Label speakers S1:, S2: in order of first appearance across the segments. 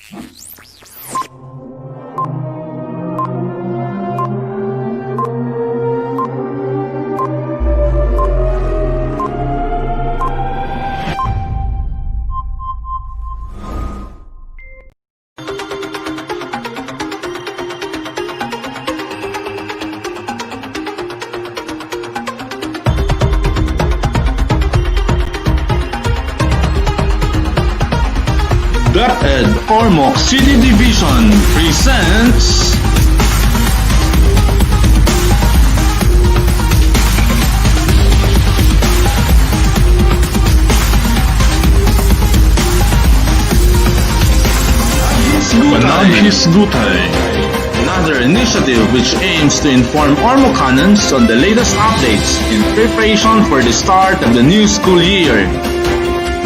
S1: SDO Ormoc City Division presents Panaghisgutay, another initiative which aims to inform Ormocanans on the latest updates in preparation for the start of the new school year.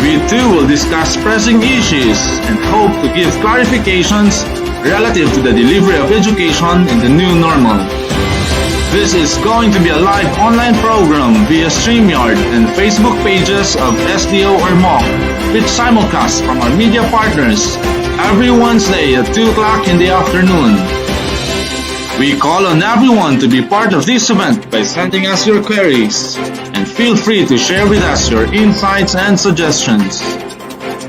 S1: We too will discuss pressing issues and hope to give clarifications relative to the delivery of education in the new normal. This is going to be a live online program via StreamYard and Facebook pages of SDO Ormoc, with simulcast from our media partners every Wednesday at 2 o'clock in the afternoon. We call on everyone to be part of this event by sending us your queries, and feel free to share with us your insights and suggestions.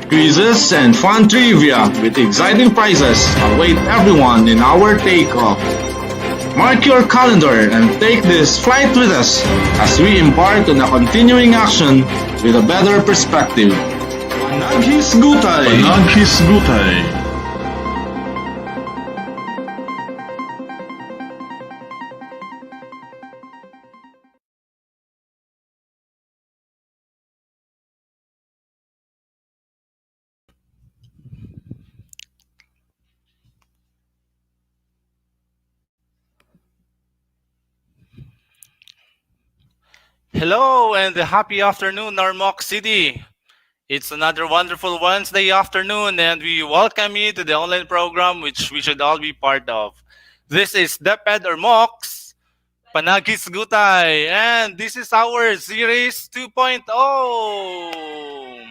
S1: Quizzes and fun trivia with exciting prizes await everyone in our takeoff. Mark your calendar and take this flight with us as we embark on a continuing action with a better perspective. Panaghisgutay! Panaghisgutay!
S2: Hello and a happy afternoon, Ormoc City. It's another wonderful Wednesday afternoon and we welcome you to the online program which we should all be part of. This is DepEd Ormoc's Panaghisgutay and this is our Series 2.0.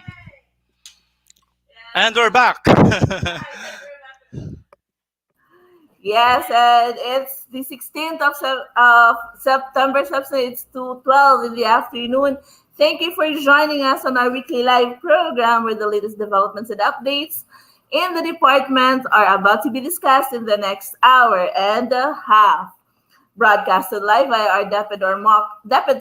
S2: And we're back.
S3: Yes, and it's the 16th of September, so it's 2:12 in the afternoon. Thank you for joining us on our weekly live program where the latest developments and updates in the department are about to be discussed in the next hour and a half. Broadcasted live via our DepEd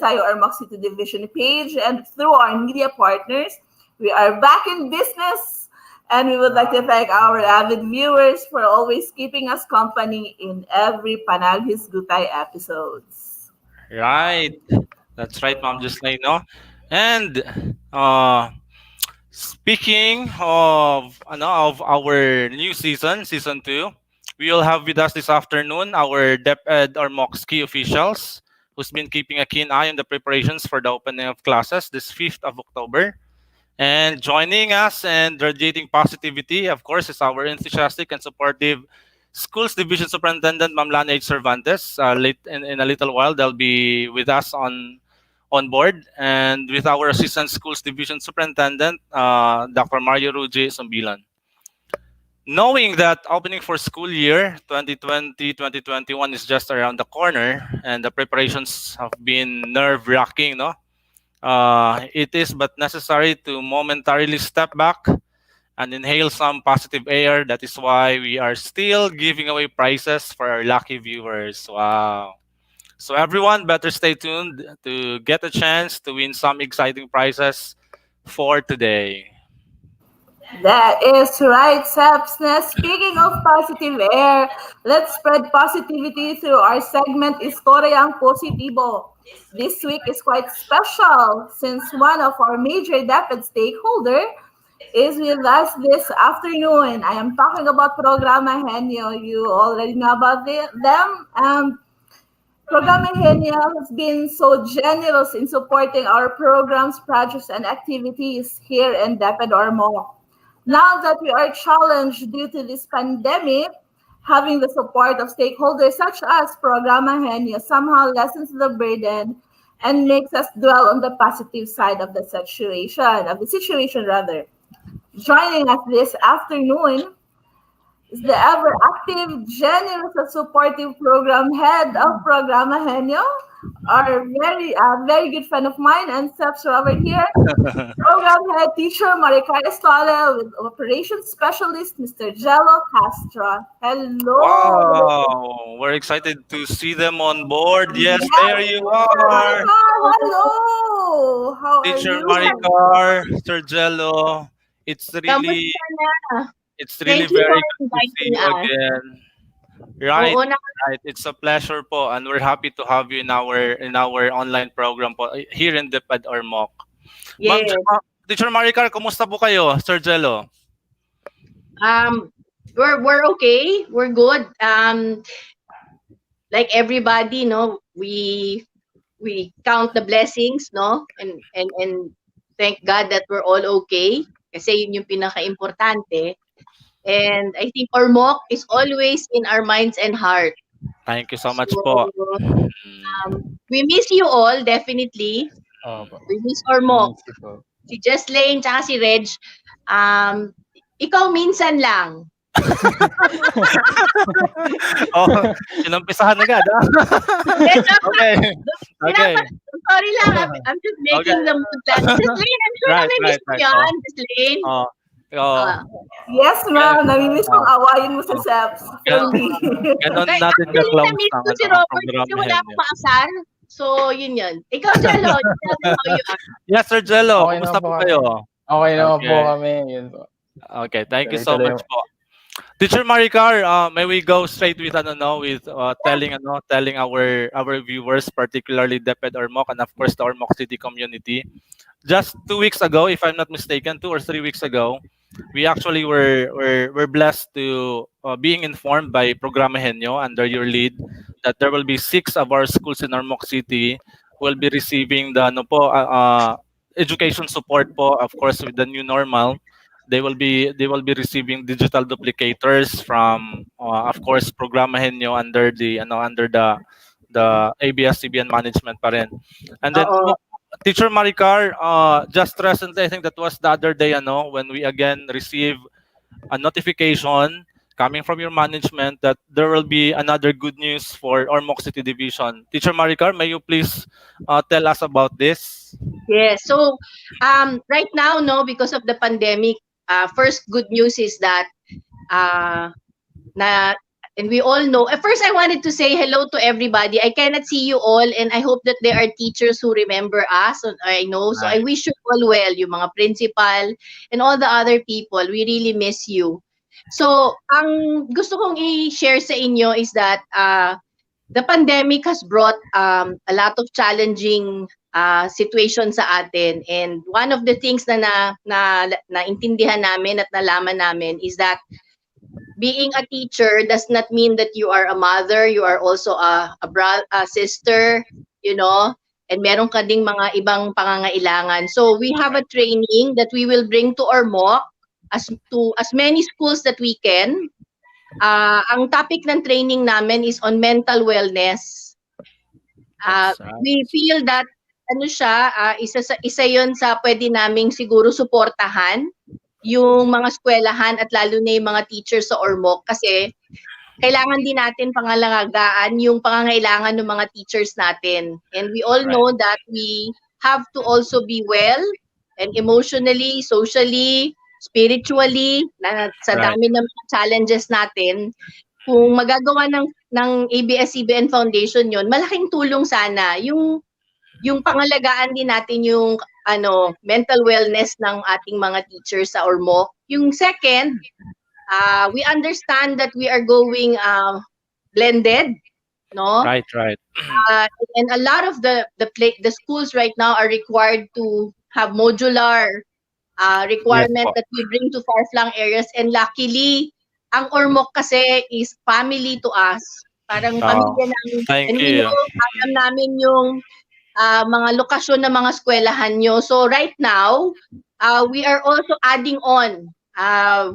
S3: Tayo Ormoc City Division page and through our media partners. We are back in business. And we would like to thank our avid viewers for always keeping us company in every Panaghisgutay episodes.
S2: Right. That's right, Ma'am Jocelyn, no? And speaking of our new season 2, we will have with us this afternoon our DepEd Ormoc key officials who's been keeping a keen eye on the preparations for the opening of classes this 5th of October. And joining us and radiating positivity, of course, is our enthusiastic and supportive Schools Division Superintendent, Ma'am Lana H. Cervantes. In a little while, they'll be with us on board. And with our Assistant Schools Division Superintendent, Dr. Mario Ruji Sumbilan. Knowing that opening for school year 2020-2021 is just around the corner and the preparations have been nerve-wracking, no? It is but necessary to momentarily step back and inhale some positive air. That is why we are still giving away prizes for our lucky viewers. Wow. So everyone better stay tuned to get a chance to win some exciting prizes for today.
S3: That is right, Saps. Speaking of positive air, let's spread positivity through our segment Istoryang Positibo. This week is quite special since one of our major DepEd stakeholder is with us this afternoon. I am talking about Programa Henyo. You already know about them. Programa Henyo has been so generous in supporting our programs, projects, and activities here in DepEd Ormoc. Now that we are challenged due to this pandemic, having the support of stakeholders such as Programa Henyo somehow lessens the burden and makes us dwell on the positive side of the situation. Joining us this afternoon, is the ever active, generous, and supportive program head of Programa Henyo, our very good friend of mine and Steps Robert here. Program head teacher Maricar Estrada with operations specialist Mr. Jello Castro. Hello.
S2: Wow, we're excited to see them on board. Yes,
S3: Yes,
S2: there you
S3: teacher
S2: are.
S3: Maricar. Hello. How are
S2: Teacher
S3: you?
S2: Maricar, Sir Jello. It's really
S4: Kamusta na?
S2: it's really
S4: Thank you for
S2: very good to see
S4: inviting
S2: you
S4: us.
S2: again. Right,
S4: Oo na,
S2: right. It's a pleasure po and we're happy to have you in our online program po here in DepEd Ormoc. Ma'am,
S4: yes.
S2: Teacher Maricar, kumusta po kayo, Sir Jello?
S4: Um, we're okay. We're good. Like everybody, no, we count the blessings, no, and thank God that we're all okay. Kasi yun yung pinaka-importante. And I think Ormoc is always in our minds and heart.
S2: Thank you so much po.
S4: So we miss you all, definitely.
S5: Opo.
S4: We miss Ormoc.
S5: Thank you po.
S4: Si Jesslyn tsaka si Reg, ikaw minsan lang.
S2: Oh, inumpisahan agad. Ah. Okay. Okay.
S4: Sorry lang, I'm just making
S2: Okay.
S4: the mood lang. Jesslyn, I'm sure
S2: Right,
S4: na-miss
S2: right,
S4: mo
S2: right.
S4: yan, Jesslyn.
S2: Oh. Oh.
S3: Yes, ma'am. Namimiss kong awayin mo sa Seps. Fully.
S2: Ganon
S4: Kaya
S2: natin
S4: actually,
S2: ka-close
S4: na-miss ko si
S2: ng
S4: Robert kasi wala akong maasar. So, yun yun. Ikaw, Jello, tell them how you are.
S2: Yes, Sir Jello.
S5: Okay
S2: Kumusta
S5: na po
S2: po
S5: kami.
S2: kayo?
S5: Okay naman po
S2: Okay.
S5: kami. Yun po.
S2: Okay, thank you so
S5: Tuloy-tuloy
S2: much po. Teacher Maricar, may we go straight with telling our viewers, particularly DepEd Ormoc and of course the Ormoc City community. Just 2 weeks ago, if I'm not mistaken, 2 or 3 weeks ago, we actually were blessed to being informed by Programa Henyo under your lead that there will be 6 of our schools in Ormoc City who will be receiving the education support po, of course with the new normal. They will be receiving digital duplicators from of course Programa Henyo under the ABS-CBN management pa rin. And then
S4: Oo.
S2: Teacher Maricar, just recently, I think that was the other day, when we again received a notification coming from your management that there will be another good news for Ormoc City Division. Teacher Maricar, may you please tell us about this?
S4: Yes. So, right now, no, because of the pandemic, first good news is that and we all know. At first, I wanted to say hello to everybody. I cannot see you all, and I hope that there are teachers who remember us. I know. So I
S2: Right.
S4: wish you all well, yung mga principal and all the other people. We really miss you. So, ang gusto kong i-share sa inyo is that the pandemic has brought a lot of challenging situation sa atin, and one of the things na naintindihan namin at nalaman namin is that being a teacher does not mean that you are a mother, you are also a sister, and meron ka ding mga ibang pangangailangan. So we have a training that we will bring to Ormoc to as many schools that we can. Ang topic ng training namin is on mental wellness. We feel that isa yon sa pwede naming siguro suportahan yung mga eskwelahan at lalo na yung mga teachers sa Ormoc kasi kailangan din natin pangalagaan yung pangangailangan ng mga teachers natin. And we all know that we have to also be well and emotionally, socially, spiritually, sa dami ng mga challenges natin. Kung magagawa ng ABS-CBN Foundation yon, malaking tulong sana yung pangalagaan din natin yung mental wellness ng ating mga teachers sa Ormoc. Yung second, we understand that we are going blended, no?
S2: Right.
S4: And a lot of the schools right now are required to have modular requirement that we bring to far-flung areas, and luckily ang Ormoc kasi is family to us. Parang pamilya namin.
S2: Thank
S4: and
S2: you.
S4: we know, alam namin yung mga lokasyon ng mga eskwelahan nyo. So right now, we are also adding on.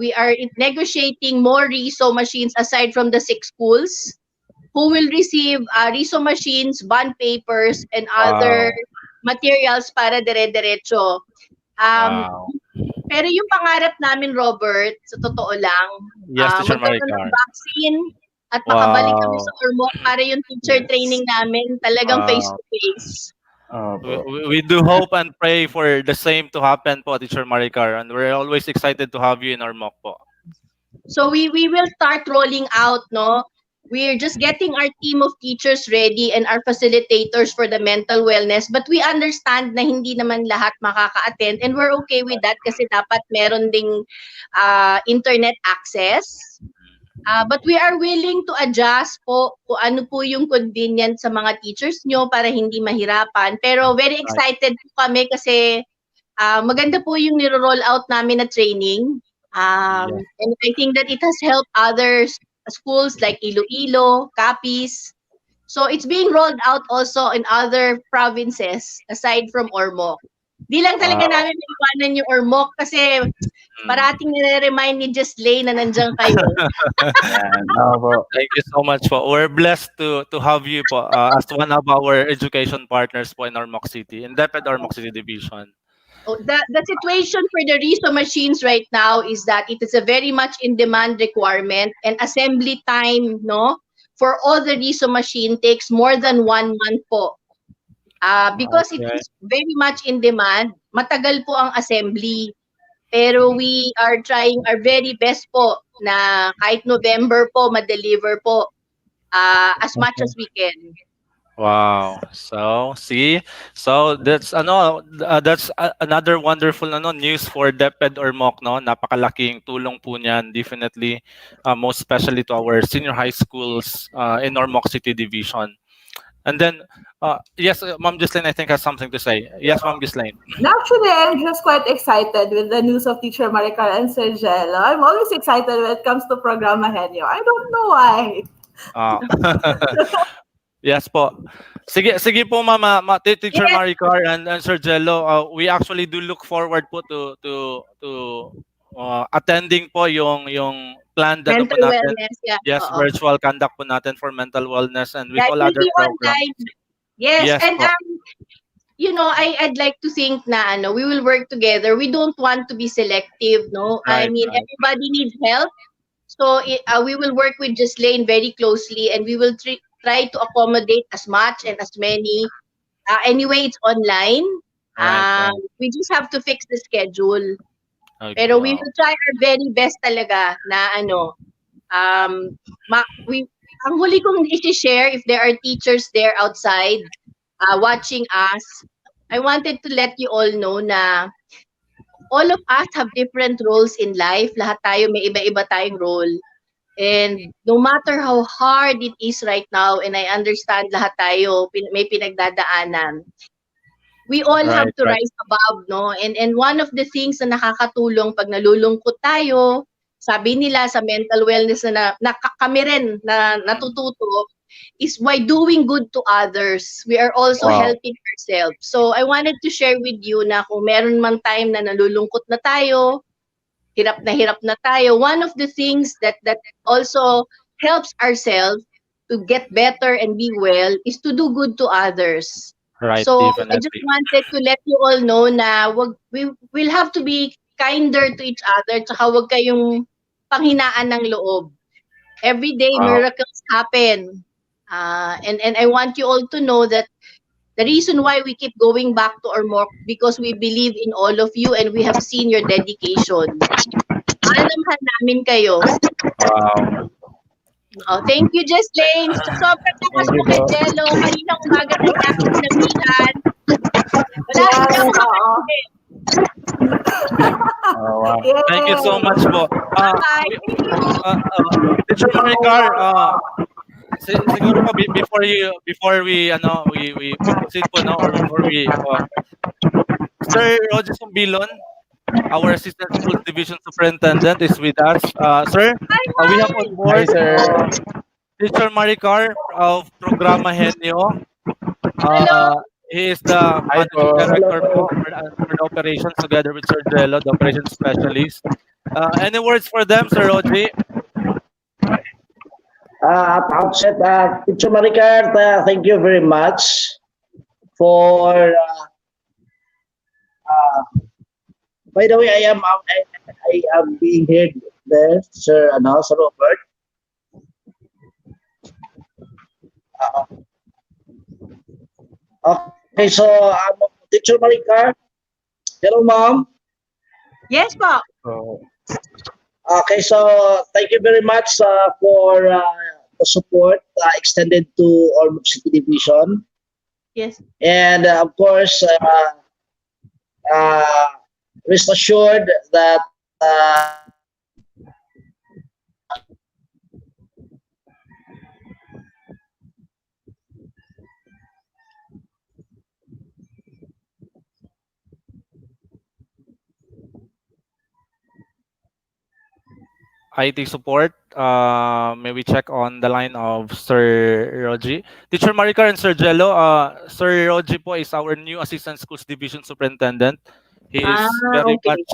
S4: We are negotiating more RISO machines aside from the 6 schools who will receive RISO machines, bond papers, and other materials para dire-diretso. Pero yung pangarap namin, Robert, sa totoo lang,
S2: Yes, Teacher
S4: Magkaroon ng
S2: Maricar.
S4: vaccine at makabalik kami sa
S2: Wow.
S4: Ormoc para yung teacher
S5: Yes.
S4: training namin talagang face
S2: Wow.
S4: to face.
S5: Opo.
S2: We do hope and pray for the same to happen po, Teacher Maricar. And we're always excited to have you in our mock po.
S4: So we will start rolling out, no? We're just getting our team of teachers ready and our facilitators for the mental wellness. But we understand na hindi naman lahat makaka-attend and we're okay with that kasi dapat meron ding internet access. But we are willing to adjust po kung ano po yung convenient sa mga teachers nyo para hindi mahirapan. Pero very excited po kami kasi maganda po yung niro-roll out namin na training. And I think that it has helped other schools like Iloilo, Capiz. So it's being rolled out also in other provinces aside from Ormoc. Di lang talaga namin maiwanan yung Ormoc kasi parating nire-remind ni Just Lay na nandiyan kayo.
S5: Opo.
S2: Thank you so much po. We're blessed to have you po as one of our education partners po in Ormoc City, in DepEd Ormoc City Division.
S4: Oh, the situation for the RISO machines right now is that it is a very much in demand requirement and assembly time, no, for all the RISO machine takes more than 1 month po. Because it is very much in demand, matagal po ang assembly. Pero we are trying our very best po na kahit November po ma-deliver po as much as we can.
S2: Wow. So, see? So, that's another wonderful news for DepEd Ormoc, no? Napakalaking tulong po niyan, definitely, most especially to our senior high schools in Ormoc City Division. And then, yes, Ma'am Gislaine, I think has something to say. Yes, Ma'am Gislaine.
S3: Actually, I'm just quite excited with the news of Teacher Maricar and Sir Jello. I'm always excited when it comes to Programa Henyo. I don't know why.
S2: Yes po. Sige po Mama, Teacher Maricar and Sir Jello, we actually do look forward po to attending po yung planned
S4: mental
S2: po natin.
S4: Wellness, yeah.
S2: Yes, virtual conduct po natin for mental wellness and with
S4: that
S2: all
S4: will
S2: other
S4: be
S2: programs.
S4: online. Yes, and
S2: po.
S4: you know, I'd like to think na we will work together. We don't want to be selective, no? I mean, everybody needs help. So we will work with Gislaine very closely and we will try to accommodate as much and as many. Anyway, it's online. We just have to fix the schedule.
S2: Okay,
S4: Pero we will try our very best talaga na ang huli kong i-share if there are teachers there outside watching us, I wanted to let you all know na all of us have different roles in life. Lahat tayo may iba-iba tayong role. And no matter how hard it is right now, and I understand lahat tayo may pinagdadaanan, we all have to rise above, no? And one of the things na nakakatulong pag nalulungkot tayo, sabi nila sa mental wellness na kami rin na natututo, is by doing good to others, we are also helping ourselves. So I wanted to share with you na kung meron man time na nalulungkot na tayo, hirap na tayo, one of the things that also helps ourselves to get better and be well is to do good to others.
S2: Right,
S4: so
S2: definitely.
S4: I just wanted to let you all know na we'll have to be kinder to each other, tsaka wag kayong panghinaan ng loob. Every day miracles happen. And I want you all to know that the reason why we keep going back to Ormoc because we believe in all of you and we have seen your dedication. Alamhan namin kayo.
S2: Wow.
S4: Oh, thank you, Gislaine. Sobrang takas mo kay Jello. Kaninang umaga na namin sinabihan. Wala hindi ako makakasya.
S2: Thank you so much po.
S4: Bye.
S2: Teacher Maricar, siguro po before we proceed po, no, or before we Sir Roger Sumbilon, our Assistant School Division Superintendent is with us. Sir, we have on board Teacher Maricar of Programa Henyo. He is the managing director for the operations together with Sir Jello, the operations specialist. Any words for them, Sir Roger?
S5: At outset, Teacher Maricar, thank you very much for. By the way, I am being heard there, Sir, Sir Robert. Uh, okay, so, Teacher Maricar. Hello, ma'am.
S4: Yes po.
S2: So,
S5: Okay, so thank you very much for the support extended to Ormoc City Division.
S4: Yes.
S5: And of course, uh, rest assured that
S2: IT support. May we check on the line of Sir Roji? Teacher Maricar and Sir Jello. Sir Roji po is our new Assistant Schools Division Superintendent. He is very
S4: Okay.
S2: much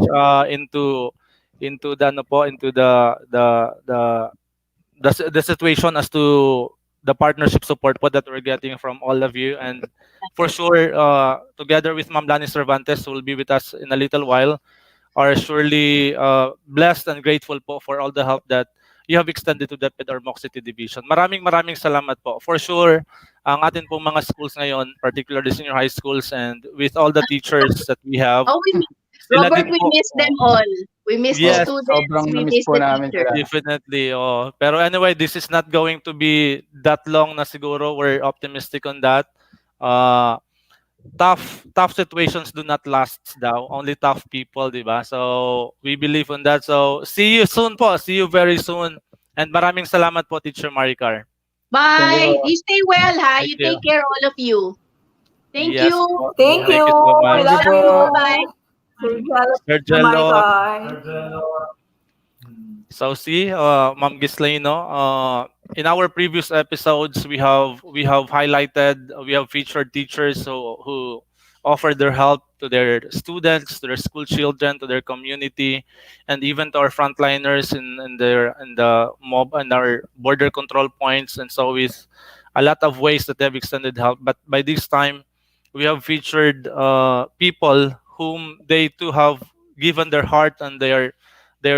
S2: into the ano po, into the situation as to the partnership support po that we're getting from all of you, and for sure together with Ma'am Lani Cervantes, who will be with us in a little while, are surely blessed and grateful po for all the help that you have extended to the Ormoc City Division. Maraming salamat po. For sure, ang atin pong mga schools ngayon, particularly senior high schools, and with all the teachers that we have,
S4: Oh,
S2: sila
S4: Robert,
S2: din
S4: we
S2: po.
S4: miss them all. We miss the
S2: Yes,
S4: students.
S6: sobrang
S4: We
S6: na-miss
S4: miss
S6: po
S4: the
S6: namin
S4: teachers.
S6: sila.
S2: definitely. Oh. Pero anyway, this is not going to be that long na siguro. We're optimistic on that. Tough situations do not last daw. Only tough people, di ba? So, we believe on that. So, see you soon po. See you very soon. And maraming salamat po, Teacher Maricar.
S4: Bye.
S5: Thank
S4: You stay well, ha?
S2: Thank
S4: You
S2: you.
S4: take care, all of you. Thank
S2: Yes
S4: you.
S2: po.
S3: Thank
S2: Thank
S3: you.
S2: you so much.
S3: We love
S6: Thank you
S3: you.
S6: po.
S4: Bye.
S3: Sir Jello,
S2: Sir Jello.
S3: Maricar.
S2: So see, Ma'am Ghislaine, no, in our previous episodes, we have highlighted, we have featured teachers who offer their help to their students, to their school children, to their community, and even to our frontliners in the mob and our border control points. And so with a lot of ways that they have extended help. But by this time, we have featured people whom they too have given their heart and their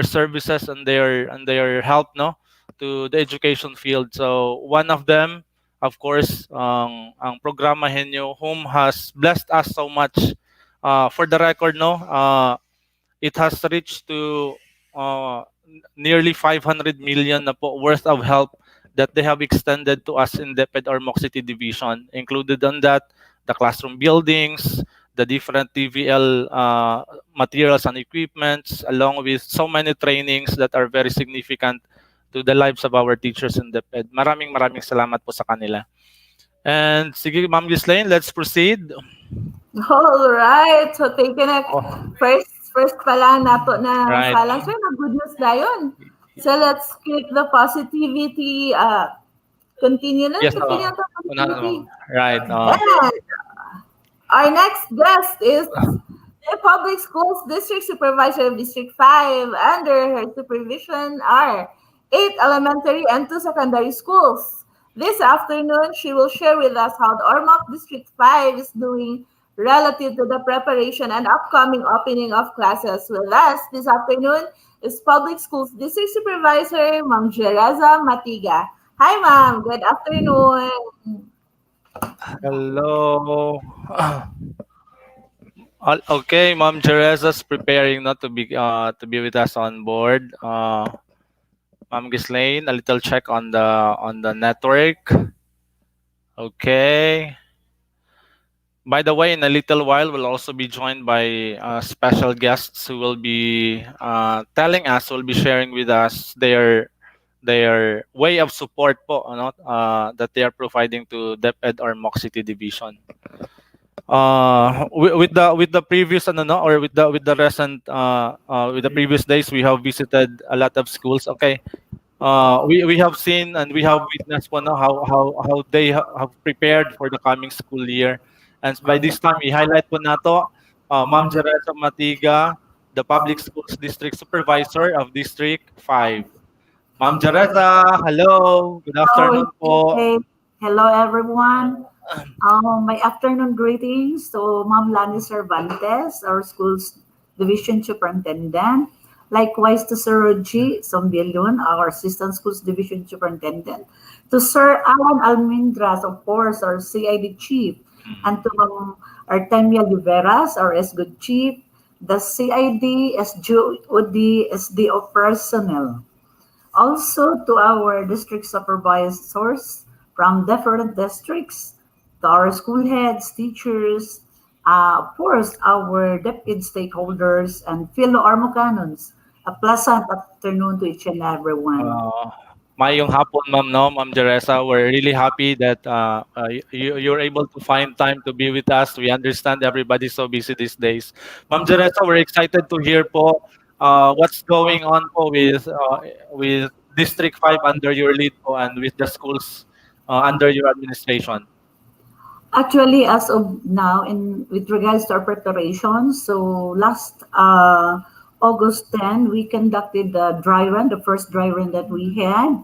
S2: services and their help, no, to the education field. So one of them, of course, ang programa Henyo, whom has blessed us so much. For the record, no, it has reached to nearly 500 million na po worth of help that they have extended to us in the Ormoc City Division. Included on that, the classroom buildings, the different TVL materials and equipments, along with so many trainings that are very significant to the lives of our teachers in DepEd. Maraming salamat po sa kanila. And sige, Ma'am Ghislaine, let's proceed.
S3: All right. So, taking a first pala na po na
S2: Right.
S3: salang. Sir, na good news na yun. So, let's keep the positivity. Continue na.
S2: Yes,
S3: Continue the positivity.
S2: right.
S3: And our next guest is the Public Schools District Supervisor of District 5. Under her supervision are 8 elementary and 2 secondary schools. This afternoon, she will share with us how the Ormoc District 5 is doing relative to the preparation and upcoming opening of classes. With us this afternoon is Public Schools District Supervisor, Ma'am Jereza Matiga. Hi, Ma'am. Good afternoon.
S2: Hello. Okay, Ma'am Jereza's preparing not to be with us on board. Ma'am Ghislaine, a little check on the network. Okay. By the way, in a little while, we'll also be joined by special guests who will be telling us, will be sharing with us their way of support po, ano, that they are providing to DepEd Ormoc City Division. With the previous or with the recent with the previous days, we have visited a lot of schools. Okay. We have seen and we have witnessed po, no, how they have prepared for the coming school year. And by this time, i-highlight po nato Ma'am Jereza Matiga, the Public Schools District Supervisor of District 5. Ma'am Jereza, hello. Good afternoon po.
S7: Okay. Hello, everyone. My afternoon greetings to Ma'am Lani Cervantes, our school's division superintendent. Likewise to Sir Rogi Sombilyon, our Assistant Schools Division Superintendent. To Sir Alan Almendras, of course, our CID Chief. And to Ma'am Artemia Liveras, our SGUD Chief. The CID, SGUD, SDO personnel. Also to our district supervisors from different districts, to our school heads, teachers, of course, our DepEd stakeholders and fellow Armocanons. A pleasant afternoon to each and everyone.
S2: Mayong hapon, Ma'am, no? Ma'am Jeresa, we're really happy that you're able to find time to be with us. We understand everybody's so busy these days. Ma'am Jeresa, we're excited to hear po what's going on po with District 5 under your lead po and with the schools under your administration.
S7: Actually, as of now, in with regards to our preparation, so last August 10, we conducted the dry run, the first dry run that we had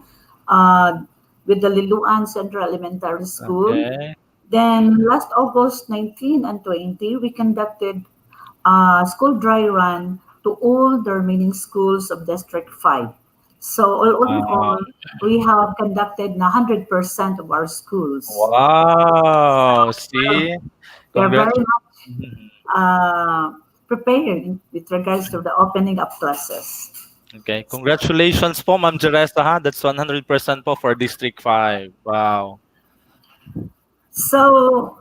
S7: with the Liluan Central Elementary School.
S2: Okay.
S7: Then last August 19 and 20, we conducted school dry run to all the remaining schools of District 5. So all in all, we have conducted 100% of our schools.
S2: Wow! See?
S7: We are very
S2: Congrats.
S7: much prepared with regards to the opening of classes.
S2: Okay. Congratulations po, Ma'am Jeresa, ha? That's 100% po for District 5. Wow.
S7: So,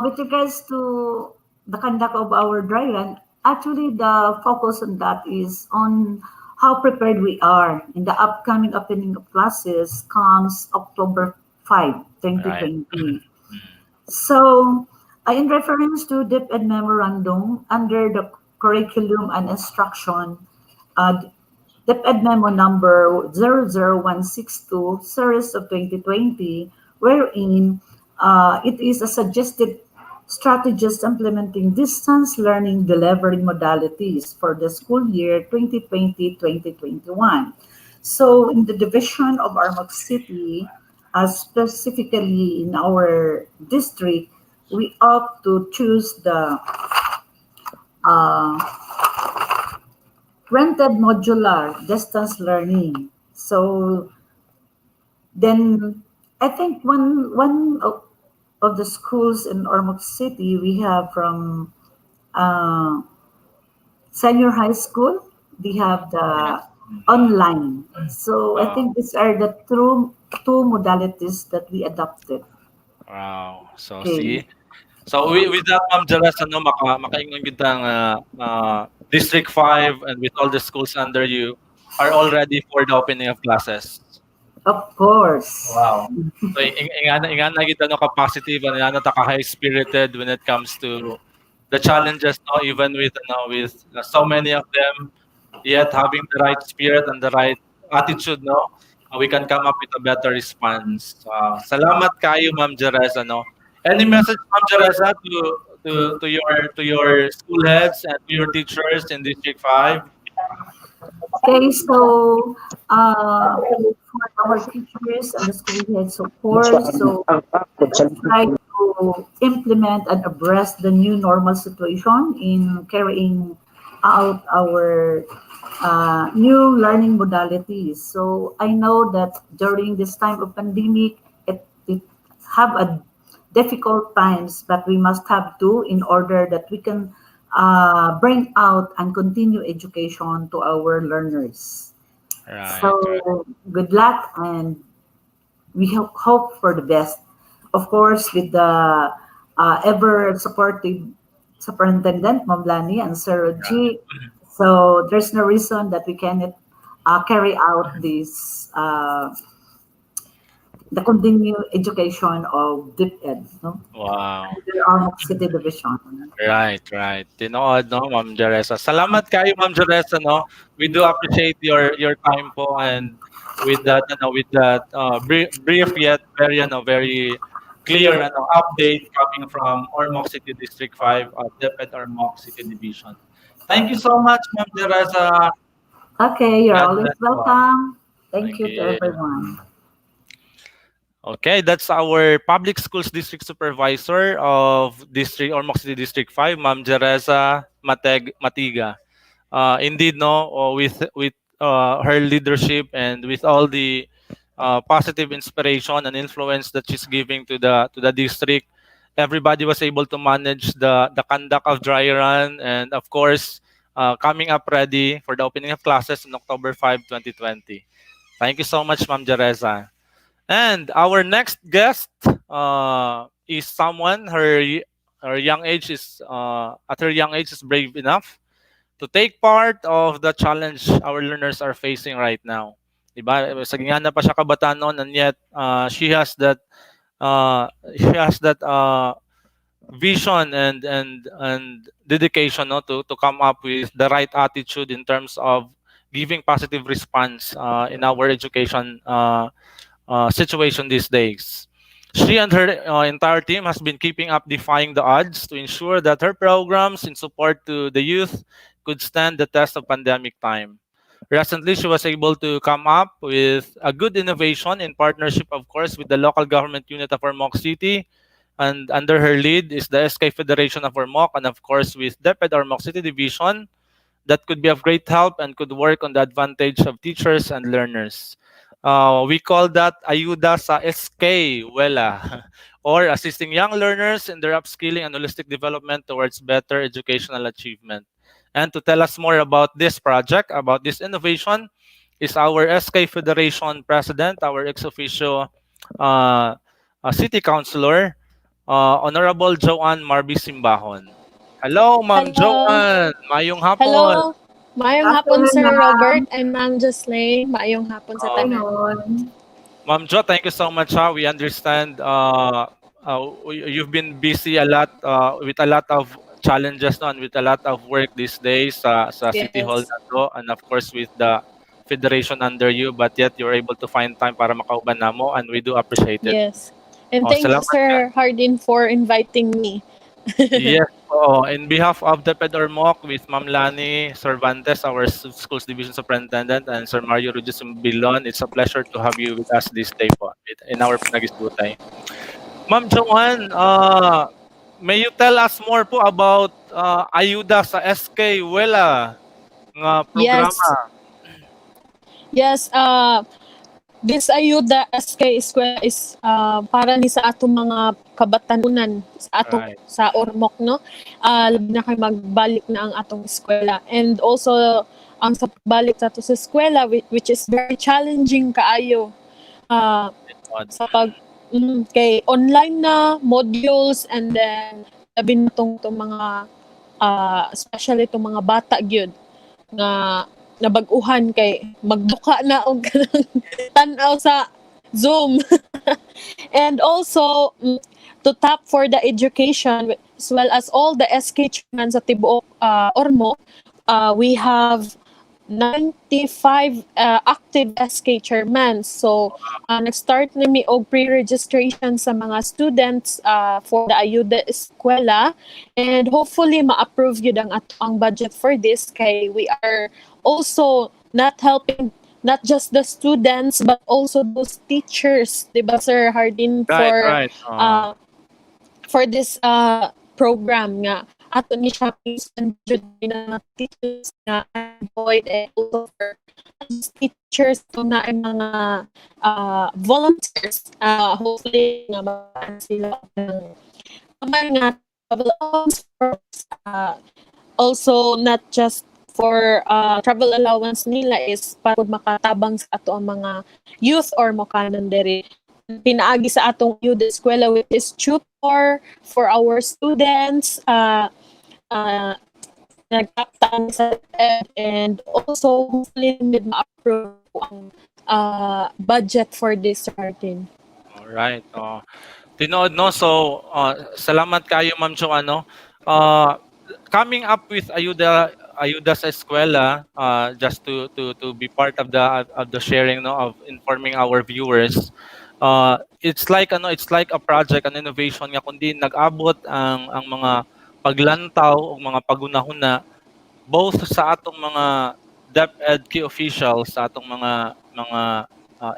S7: with regards to the conduct of our dry run, actually the focus on that is on how prepared we are in the upcoming opening of classes comes October 5, 2020. So, in reference to DepEd memorandum under the curriculum and instruction, DepEd memo number 00162 series of 2020, wherein it is a suggested strategies implementing distance learning delivery modalities for the school year 2020-2021. So in the division of Ormoc City, specifically in our district, we opt to choose the rented modular distance learning. So then I think one of the schools in Ormoc City, we have from senior high school, we have the online. So I think these are the two modalities that we adopted.
S2: Wow. So,
S7: Okay.
S2: see? So, with that, Ma'am Jeresa, no, makaingon kita ang District 5 and with all the schools under you are all ready for the opening of classes.
S7: Of course.
S2: Wow. So, ingana kita no ka-positive and ingana ta ka-high-spirited when it comes to the challenges, no, even with so many of them, yet having the right spirit and the right attitude, no, we can come up with a better response. Salamat kayo, Ma'am Jeresa, no. Any message, Ma'am Jeresa, to your school heads and to your teachers in District 5?
S7: Okay, so for our teachers and the school heads, of course, so try to implement and address the new normal situation in carrying out our new learning modalities. So I know that during this time of pandemic, it have a difficult times, but we must have to in order that we can bring out and continue education to our learners.
S2: Right.
S7: So good luck, and we hope for the best. Of course, with the ever supportive Superintendent Mamlani and Sir Rogi. So there's no reason that we cannot carry out this the continued education of DepEd, no?
S2: Wow.
S7: The Ormoc City Division.
S2: Right. Tinood, no, Ma'am Jeresa. Salamat kayo, Ma'am Jeresa, no. We do appreciate your time po, and with that brief yet very clear update coming from Ormoc City District 5 DepEd Ormoc City Division. Thank you so much, Ma'am Jeresa.
S7: Okay, you're
S2: God
S7: always
S2: bless po.
S7: welcome. Thank you
S2: Thank
S7: to
S2: you.
S7: everyone.
S2: Okay, that's our Public Schools District Supervisor of District Ormoc City District 5, Ma'am Jeresa Matiga. indeed, no, with her leadership and with all the positive inspiration and influence that she's giving to the district, everybody was able to manage the conduct of dry run, and of course, coming up ready for the opening of classes on October 5, 2020. Thank you so much, Ma'am Jereza. And our next guest is someone her young age is at her young age is brave enough to take part of the challenge our learners are facing right now. Diba? Sagingana pa siya kabataan noon, and yet she has that vision and dedication, no, to come up with the right attitude in terms of giving positive response in our education situation these days. She and her entire team has been keeping up defying the odds to ensure that her programs in support to the youth could stand the test of pandemic time. Recently, she was able to come up with a good innovation in partnership, of course, with the local government unit of Ormoc City. And under her lead is the SK Federation of Ormoc, and of course with DepEd Ormoc City Division, that could be of great help and could work on the advantage of teachers and learners. We call that Ayuda sa SK Wela, or assisting young learners in their upskilling and holistic development towards better educational achievement. And to tell us more about this project, about this innovation, is our SK Federation President, our ex-officio City Councilor, Honorable Joanne Marby Simbahon. Hello, Ma'am
S6: Hello.
S2: Joanne. Mayong hapon.
S6: Hello. Maayong hapon,
S3: Afternoon,
S6: Sir
S3: ma'am.
S6: Robert and Ma'am Jocelyn. Maayong hapon sa tanan.
S3: Ayun.
S2: Ma'am Jo, thank you so much. We understand you've been busy a lot with a lot of challenges, no, and with a lot of work these days sa City Hall
S6: Yes.
S2: na to, and of course with the federation under you, but yet you're able to find time para makauban namo, and we do appreciate it.
S6: Yes. And thank you,
S2: Salamat.
S6: Sir Hardin, for inviting me.
S2: Yes, in behalf of the PED Ormoc with Ma'am Lani Cervantes, our Schools Division Superintendent, and Sir Mario Rugis Bilon, it's a pleasure to have you with us this day po in our Panaghisgutay. Ma'am Joanne, may you tell us more po about Ayuda sa SK Wela nga programa?
S6: Yes. This Ayuda SK Eskwela is para ni sa atong mga kabatanunan sa atong
S2: Right.
S6: sa Ormoc, no. Labi na kay magbalik na ang atong eskwela, and also ang sa pagbalik sa ato sa eskwela, which is very challenging kaayo sa pag kay online na modules, and then labi na tong mga especially itong mga bata gyud nga nabag-uhan kay magduka na og kanang tan-aw sa Zoom. And also to tap for the education as well as all the SK chairman sa tibuok Ormoc, we have 95 active SK chairmen. So nag-start na mi og pre-registration sa mga students for the Ayuda Eskwela, and hopefully ma-approve yun ang budget for this, kay we are also not helping not just the students but also those teachers, diba Sir Hardin,
S2: Right.
S6: for this program nga ato ni siya na teachers na avoid, and also for teachers to na ay mga volunteers, hopefully nga mabaan sila ng mga travel allowance also not just for travel allowance nila is para makatabang sa ato ang mga youth or mokanan dere. Pinaagi sa atong youth eskwela, which is tutor for our students, nagtaptan sa ed, and also hopefully with ma-approve ang budget for this certain.
S2: Alright. Tinood, no? So, salamat kayo, Ma'am Jo, ano? Coming up with Ayuda sa Eskwela, just to be part of the sharing, no, of informing our viewers. It's like a project, an innovation nga kundi nag-abot ang mga paglantaw o mga pagunahuna both sa atong mga DepEd key officials, sa atong mga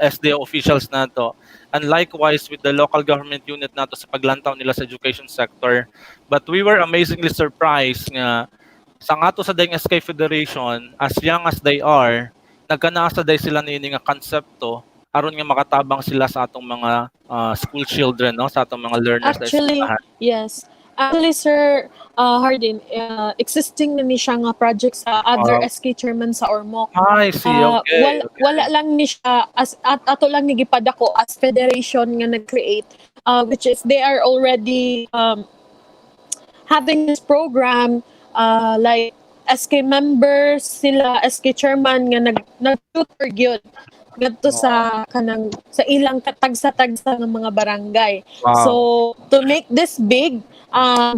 S2: SDO officials nato, and likewise with the local government unit nato sa paglantaw nila sa education sector. But we were amazingly surprised nga sa nga to sa dayong SK Federation, as young as they are, nagkanasa day sila niini nga konsepto aron nga makatabang sila sa atong mga school children, no, sa atong mga learners sa
S6: Actually,
S2: eskwelahan.
S6: yes. Actually, Sir Hardin, existing na ni siya nga project sa other SK chairman sa Ormoc.
S2: I see, okay.
S6: Wala lang ni siya, ato lang ni gipadako as federation nga nag-create, which is they are already having this program, like SK members sila, SK chairman nga nag-tutor gyud ngadto sa kanang sa ilang katagsa-tagsa ng mga barangay.
S2: Wow.
S6: So to make this big,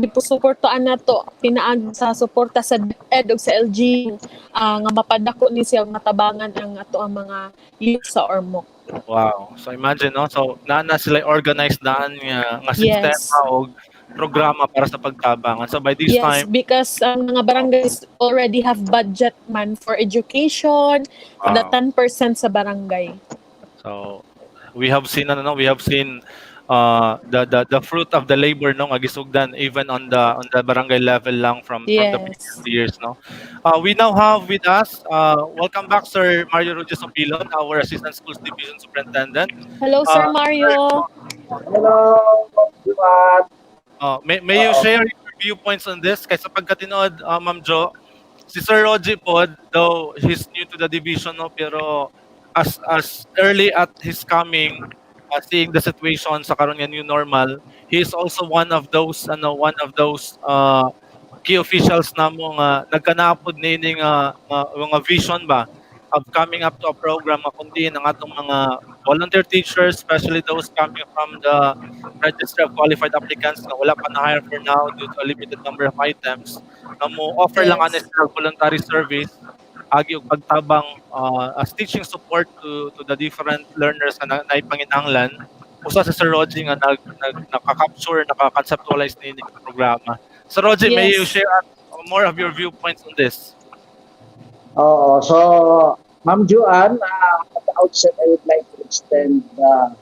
S6: gipusuportoan nato pinaag sa suporta sa DepEd ug sa LG nga mapadako ni siya matabangan ang ato ang mga youth sa Ormoc.
S2: Wow. So imagine, no? So na sila organized daan nga
S6: Yes.
S2: sistema o programa para sa pagtabangan. So by this
S6: Yes,
S2: time,
S6: because ang mga barangays already have budget man for education, the 10% sa barangay.
S2: so we have seen the fruit of the labor, no, nga gisugdan even on the barangay level lang from the
S6: Yes.
S2: previous years, no. We now have with us welcome back Sir Mario Rodriguez Opilon, our Assistant Schools Division Superintendent.
S6: Hello, Sir Mario.
S5: Hello, everyone.
S2: May you share your viewpoints on this? Kaysa pagkatinood, Ma'am Jo, si Sir Rogie pod, though he's new to the division, no, pero as early at his coming, seeing the situation sa karon nga new normal, he is also one of those key officials namo nga nagkanaapod niini nga mga vision ba of coming up to a program nga kundi ng atong mga volunteer teachers, especially those coming from the registry of qualified applicants na wala pa na-hire for now due to a limited number of items, na mo offer lang
S6: Yes.
S2: honest voluntary service agi og pagtabang as teaching support to the different learners na naipanginahanglan. Usa sa Sir Rogie nga naka-capture, naka-conceptualize ni programa. Sir Rogie, may
S6: Yes.
S2: you share more of your viewpoints on this?
S5: Oo, so Ma'am Joanne, at the outset, I would like to extend the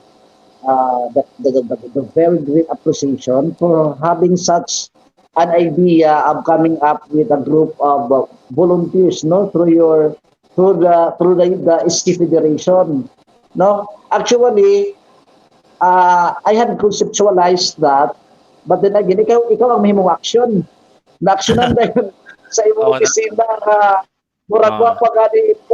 S5: very great appreciation for having such an idea of coming up with a group of volunteers, no, through the SK Federation, no. Actually, I had conceptualized that, but then again, ikaw ang mahimong action. Na-actionan dahil sa imong opisina nga murag wa pa gani po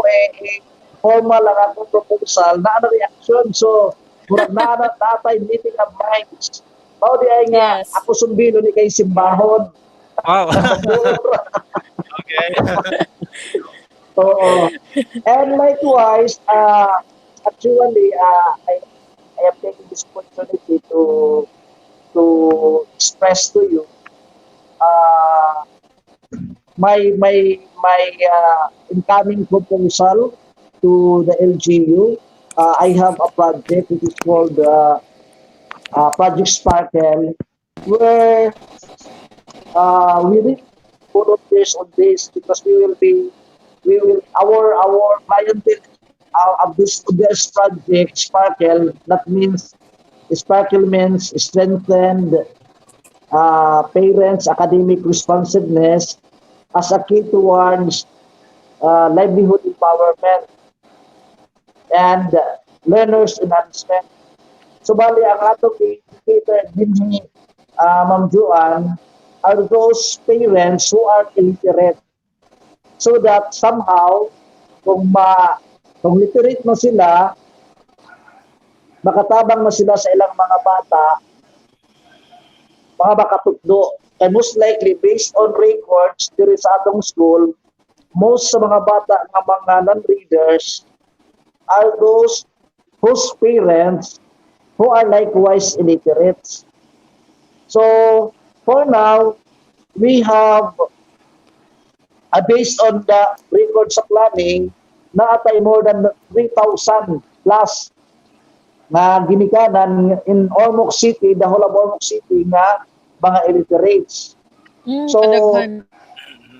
S5: formal lang akong proposal na ano reaction. So murag natay meeting of minds. Mao di ay nga
S6: Yes.
S5: ako sumbilo ni kay simbahon.
S2: Wow. Okay.
S5: So and likewise actually I am taking this opportunity to express to you my incoming proposal to the LGU. I have a project which is called Project Sparkle, where we will volunteers on this because our clientele of this project Sparkle. That means Sparkle means strengthened parents' academic responsiveness as a key towards livelihood empowerment and learners enhancement. So bali ang atong indicator din ni Ma'am Joanne are those parents who are illiterate, so that somehow kung literate na sila, makatabang na sila sa ilang mga bata, mga makatugdo. And most likely, based on records diri sa atong school, most sa mga bata nga mga non-readers are those whose parents who are likewise illiterate. So, for now, we have, based on the records sa planning, naatay more than 3,000 plus na ginikanan in Ormoc City, the whole of Ormoc City nga mga illiterates. So,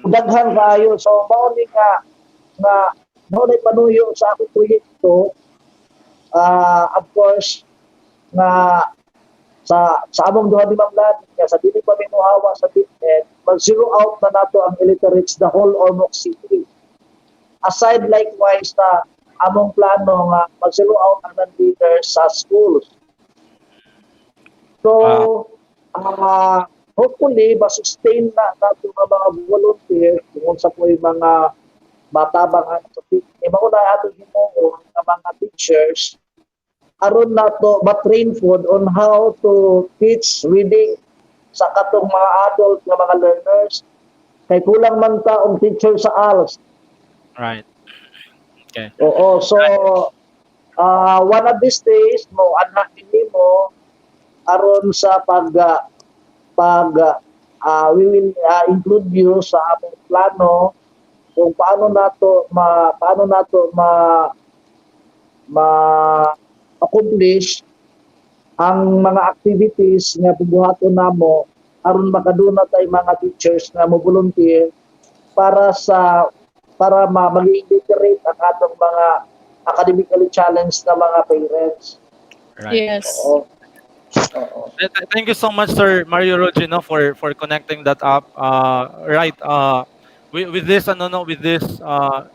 S5: daghan kayo. So, mauni nga mauni panuyo sa akong proyekto, of course, nga sa among duha ni Ma'am Lani nga sa dili pa minuhawa sa DepEd, mag-zero out na nato ang illiterates the whole Ormoc City. Aside likewise na among plano nga mag-zero out ang non-readers sa schools. So, hopefully, ma-sustain na nato nga mga volunteer kung sa po yung mga matabang sa mauna ato himuon nga mga teachers aron nato ma-train food on how to teach reading sa katong mga adult nga mga learners kay kulang man ta og teacher sa ALS.
S2: Right. Okay.
S5: Oo, so one of these days mo anak nimo aron sa we will include you sa among plano kung paano nato accomplish ang mga activities nga bubuhaton namo aron makaduna tay mga teachers nga mo volunteer para mag-integrate ang atong mga academically challenged na mga parents.
S2: Right.
S6: Yes.
S5: Oo.
S2: Thank you so much, Sir Mario Rogino, for connecting that up. Right. With this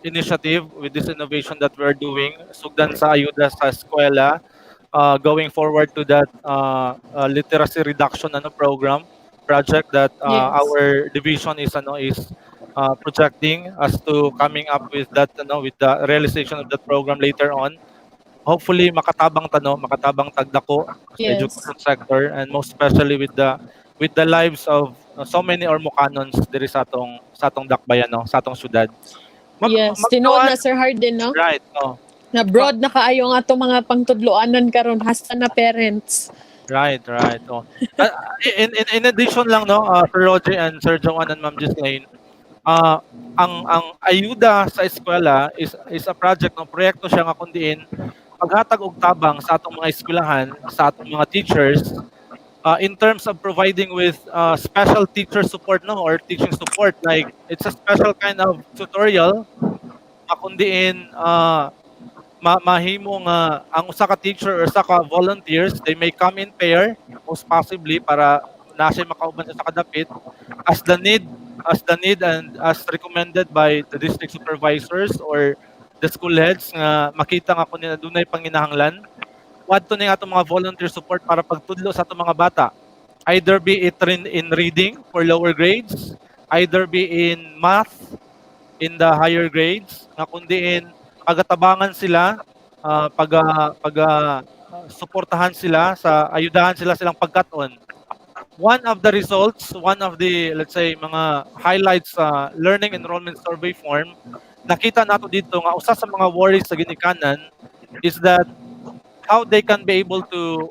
S2: initiative, with this innovation that we're doing, sugdan sa ayuda sa eskwela, going forward to that literacy reduction program project that
S6: Yes.
S2: our division is projecting us to coming up with that with the realization of that program later on. Hopefully makatabang tagdako sa
S6: Yes.
S2: education sector, and most especially with the lives of so many Ormocanons diri sa atong dakbayan, sa atong syudad.
S6: Yes. Tinuod na Sir Hardin, no?
S2: Right.
S6: Na broad na kaayo nga atong mga pangtudloanon karon hasta na parents.
S2: Right. In addition lang, Sir Roger and Sir Joanne and Ma'am Gislaine, ang ayuda sa eskwela is a project, proyekto siya nga kundiin paghatag og tabang sa atong mga eskwelahan, sa atong mga teachers, in terms of providing with special teacher support, or teaching support. Like, it's a special kind of tutorial na kundiin mahimo nga ang usa ka teacher or usa ka volunteers, they may come in pair, most possibly, para na siya makauban sa kadapit as the need and as recommended by the district supervisors or the school heads nga makita nga kung dunay panginahanglan. Wadto ning atong mga volunteer support para pagtudlo sa atong mga bata, either be it in reading for lower grades, either be in math in the higher grades, nga kundiin pagatabangan sila, suportahan sila, ayudahan silang pagkat-on. One of the results, one of the, let's say, mga highlights sa learning enrollment survey form, nakita nato dito nga usa sa mga worries sa ginikanan is that how they can be able to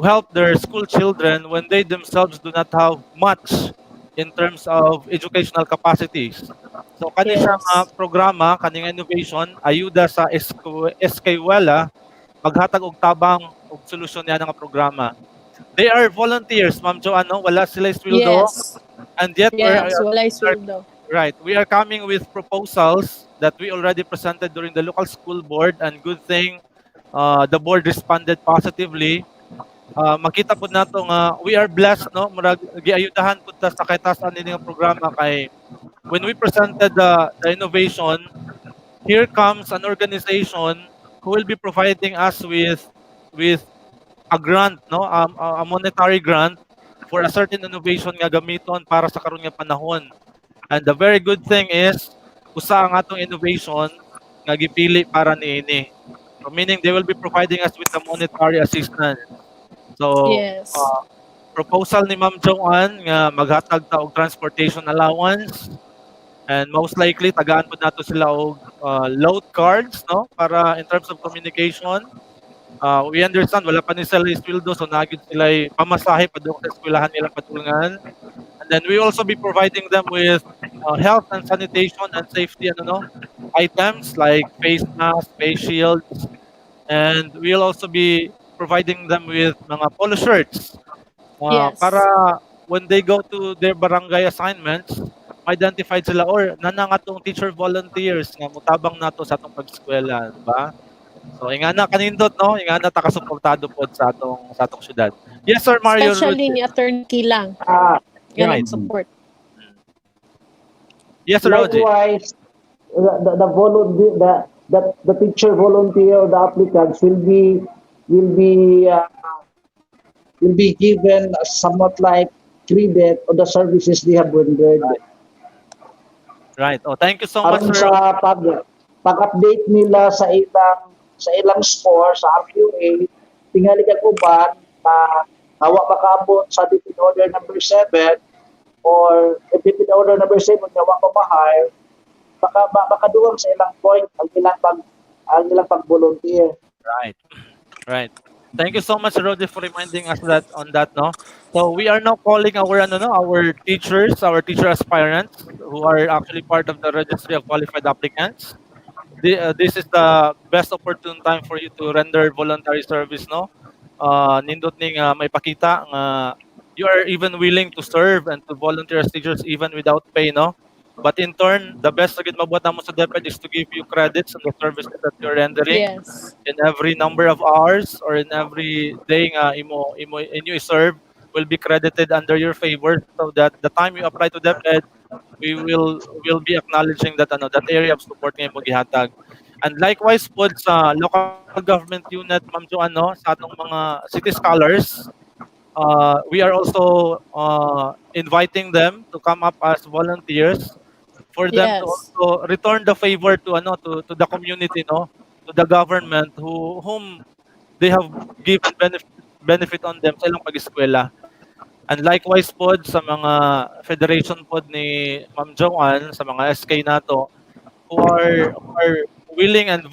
S2: help their school children when they themselves do not have much in terms of educational capacities. So kani siya nga programa, kaning innovation, ayuda sa eskwela, maghatag og tabang og solusyon niya nga programa. They are volunteers, Ma'am Joanne, wala sila sweldo.
S6: Yes.
S2: And yet
S6: Wala sweldo.
S2: right, we are coming with proposals that we already presented during the local school board, and good thing the board responded positively. Makita po nato nga we are blessed, murag giayudahan pud ta sa kaytasan ini nga programa kay when we presented the innovation, here comes an organization who will be providing us with a grant, a monetary grant for a certain innovation nga gamiton para sa karon nga panahon. And the very good thing is usa ang atong innovation nga gipili para niini. So meaning they will be providing us with the monetary assistance. So
S6: Yes.
S2: proposal ni Ma'am Joanne nga maghatag ta og transportation allowance, and most likely tagaan pud nato sila og load cards, para in terms of communication. We understand wala pa ni sila sweldo, so nagid sila pamasahe padung sa eskwelahan nila patulungan. And then we also be providing them with health and sanitation and safety items like face masks, face shields, and we'll also be providing them with mga polo shirts
S6: Yes.
S2: para when they go to their barangay assignments, identified sila or nanangatong teacher volunteers nga mutabang nato sa atong pag-eskwela, di ba? So ingana kanindot no, ingana ta kasuportado pod sa atong syudad. Yes sir Mario
S6: Especially
S2: Rudy.
S6: ni Attorney Kilang
S5: Ah,
S6: nga
S2: Right.
S6: nag-support.
S2: Yes sir Roji.
S5: likewise, the volunteer, the teacher volunteer, the applicants will be given somewhat like credit on the services they have rendered.
S2: Right. Oh, thank you so much
S5: Aron
S2: sir.
S5: sa pag-update nila sa ilang score sa RQA, tingali kag uban na hawa makaabot sa DPD order number 7 or if DPD order number 7 hawa pa ma-hire, makaduwang sa ilang point ang ilang pag-volunteer.
S2: Right. Right. Thank you so much, Rodi, for reminding us that on that, no. So we are now calling our teachers, our teacher aspirants, who are actually part of the registry of qualified applicants. This is the best opportune time for you to render voluntary service, no. Nindot ning may pakita nga you are even willing to serve and to volunteer as teachers even without pay, no. But in turn, the best na gid mabuhat namo sa DepEd is to give you credits on the services that you're rendering
S6: Yes.
S2: in every number of hours or in every day nga imo inyo serve will be credited under your favor so that the time you apply to DepEd we will be acknowledging that that area of support nga imo gihatag. And likewise po sa local government unit Ma'am Joanne, no, sa atong mga city scholars, we are also inviting them to come up as volunteers for them to
S6: Yes.
S2: also return the favor to the community, no, to the government whom they have given benefit on them sa ilang pag-eskwela. And likewise pod sa mga federation pod ni Ma'am Joanne sa mga SK nato who are willing and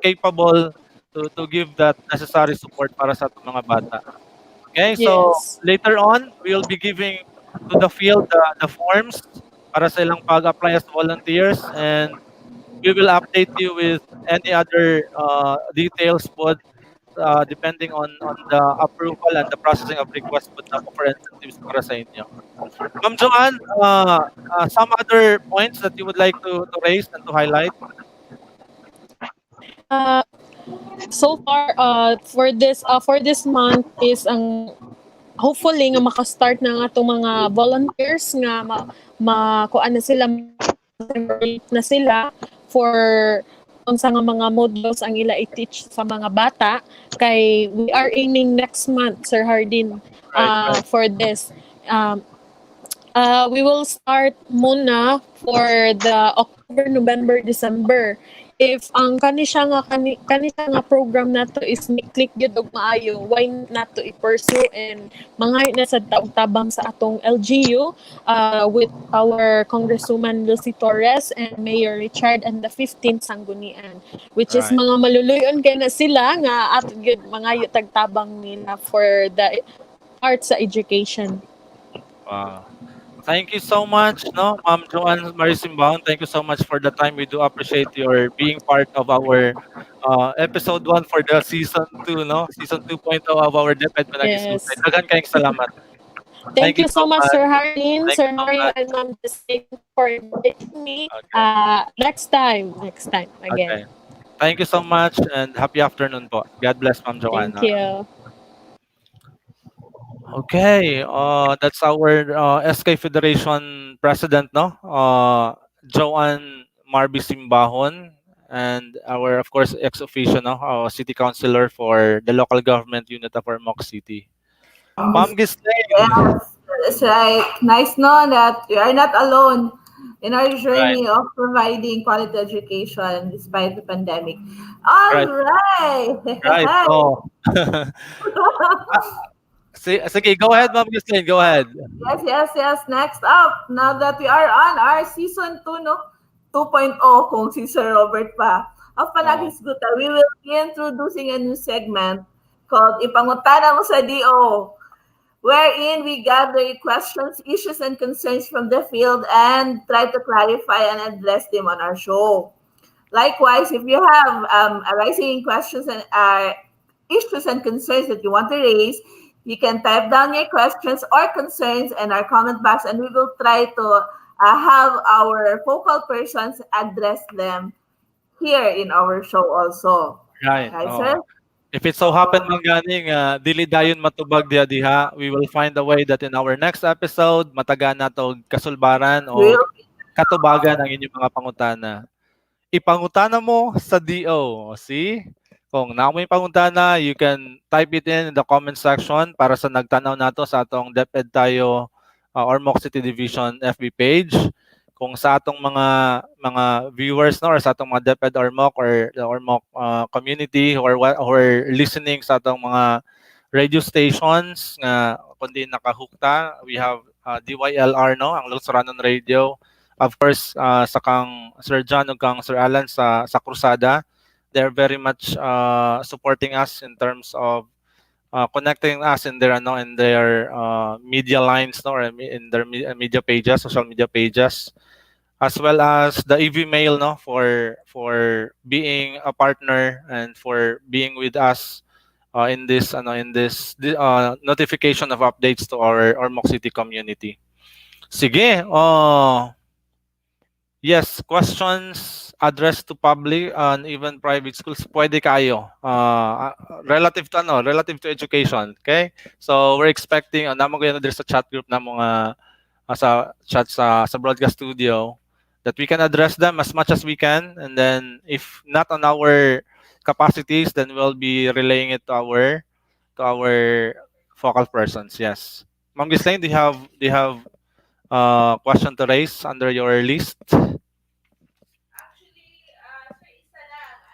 S2: capable to give that necessary support para sa atong mga bata. Okay, so
S6: Yes.
S2: later on, we will be giving to the field the forms para sa ilang pag-apply as volunteers, and we will update you with any other details po depending on the approval and the processing of requests po na for incentives para sa inyo. Ma'am Joanne, some other points that you would like to raise and to highlight?
S6: Uh, so far for this month is ang hopefully nga maka-start na nga itong mga volunteers nga kuan na sila na sila for unsa nga mga modules ang ila i-teach sa mga bata kay we are aiming next month Sir Hardin
S2: Right.
S6: for this we will start muna for the October, November, December. If ang kani siya nga program nato is ni-click gyud og maayo, why not to i-pursue and mga na sa tabang sa atong LGU with our Congresswoman Lucy Torres and Mayor Richard and the 15th Sanggunian, which is
S2: Right.
S6: mga maluluyon kay na sila nga at gyud mga tagtabang nila for the part sa education.
S2: Wow. Thank you so much, no, Ma'am Joanne Marisimbaon. Thank you so much for the time. We do appreciate your being part of our episode 1 for the season 2, no, season 2.0 of our DepEd Panaghisgutay.
S6: Yes.
S2: Daghang kayong salamat.
S6: Thank you so much, Sir Harlin,
S2: Thank
S6: Sir
S2: you so
S6: Mario,
S2: much.
S6: and Ma'am Jessica for inviting me.
S2: Okay.
S6: Next time
S2: Okay.
S6: again.
S2: Thank you so much and happy afternoon po. God bless, Ma'am Joanne.
S6: Thank you.
S2: Okay, that's our SK Federation President, no? Joanne Marby Simbahon, and our, of course, ex-officio, no? City Councilor for the local government unit of Ormoc City. Ma'am Ghislaine.
S3: Yes, that's right. Nice know that you are not alone in our journey of providing quality education despite the pandemic. All right.
S2: Right. So, sige, go ahead, Ma'am Ghislaine. Go ahead.
S3: Yes. Next up, now that we are on our season 2, no? 2.0 kung si Sir Robert pa, of Panaghisgutay, we will be introducing a new segment called Ipangutana Mo sa DO, wherein we gather questions, issues, and concerns from the field and try to clarify and address them on our show. Likewise, if you have arising questions and issues and concerns that you want to raise, you can type down your questions or concerns in our comment box, and we will try to have our focal persons address them here in our show also.
S2: Right.
S3: Right,
S2: Oo.
S3: sir?
S2: If it so happen man gani nga dili dayon matubag diha, we will find a way that in our next episode matagan nato kasulbaran o
S3: Will
S2: katubagan ang inyong mga pangutana. Ipangutana mo sa DO. See? Kung naa mo yung pangutana, you can type it in the comment section para sa nagtanaw nato sa atong DepEd tayo Ormoc City Division FB page. Kung sa atong mga viewers no or sa atong mga DepEd Ormoc or the Ormoc community who are listening sa atong mga radio stations nga kundi nakahukta, we have DYLR no, ang Luzeranon Radio. Of course, sa kang Sir John ug kang Sir Alan sa Crusada, they're very much supporting us in terms of connecting us in their media lines no or in their media pages, social media pages, as well as the EV Mail no for being a partner and for being with us in this notification of updates to our Ormoc City community. Sige, yes, questions addressed to public and even private schools, pwede kayo. Relative to education, okay? So we're expecting, namo ko there's a chat group na mga sa chat sa broadcast studio that we can address them as much as we can, and then if not on our capacities, then we'll be relaying it to our focal persons. Yes, Ma'am Gislaine, do you have question to raise under your list?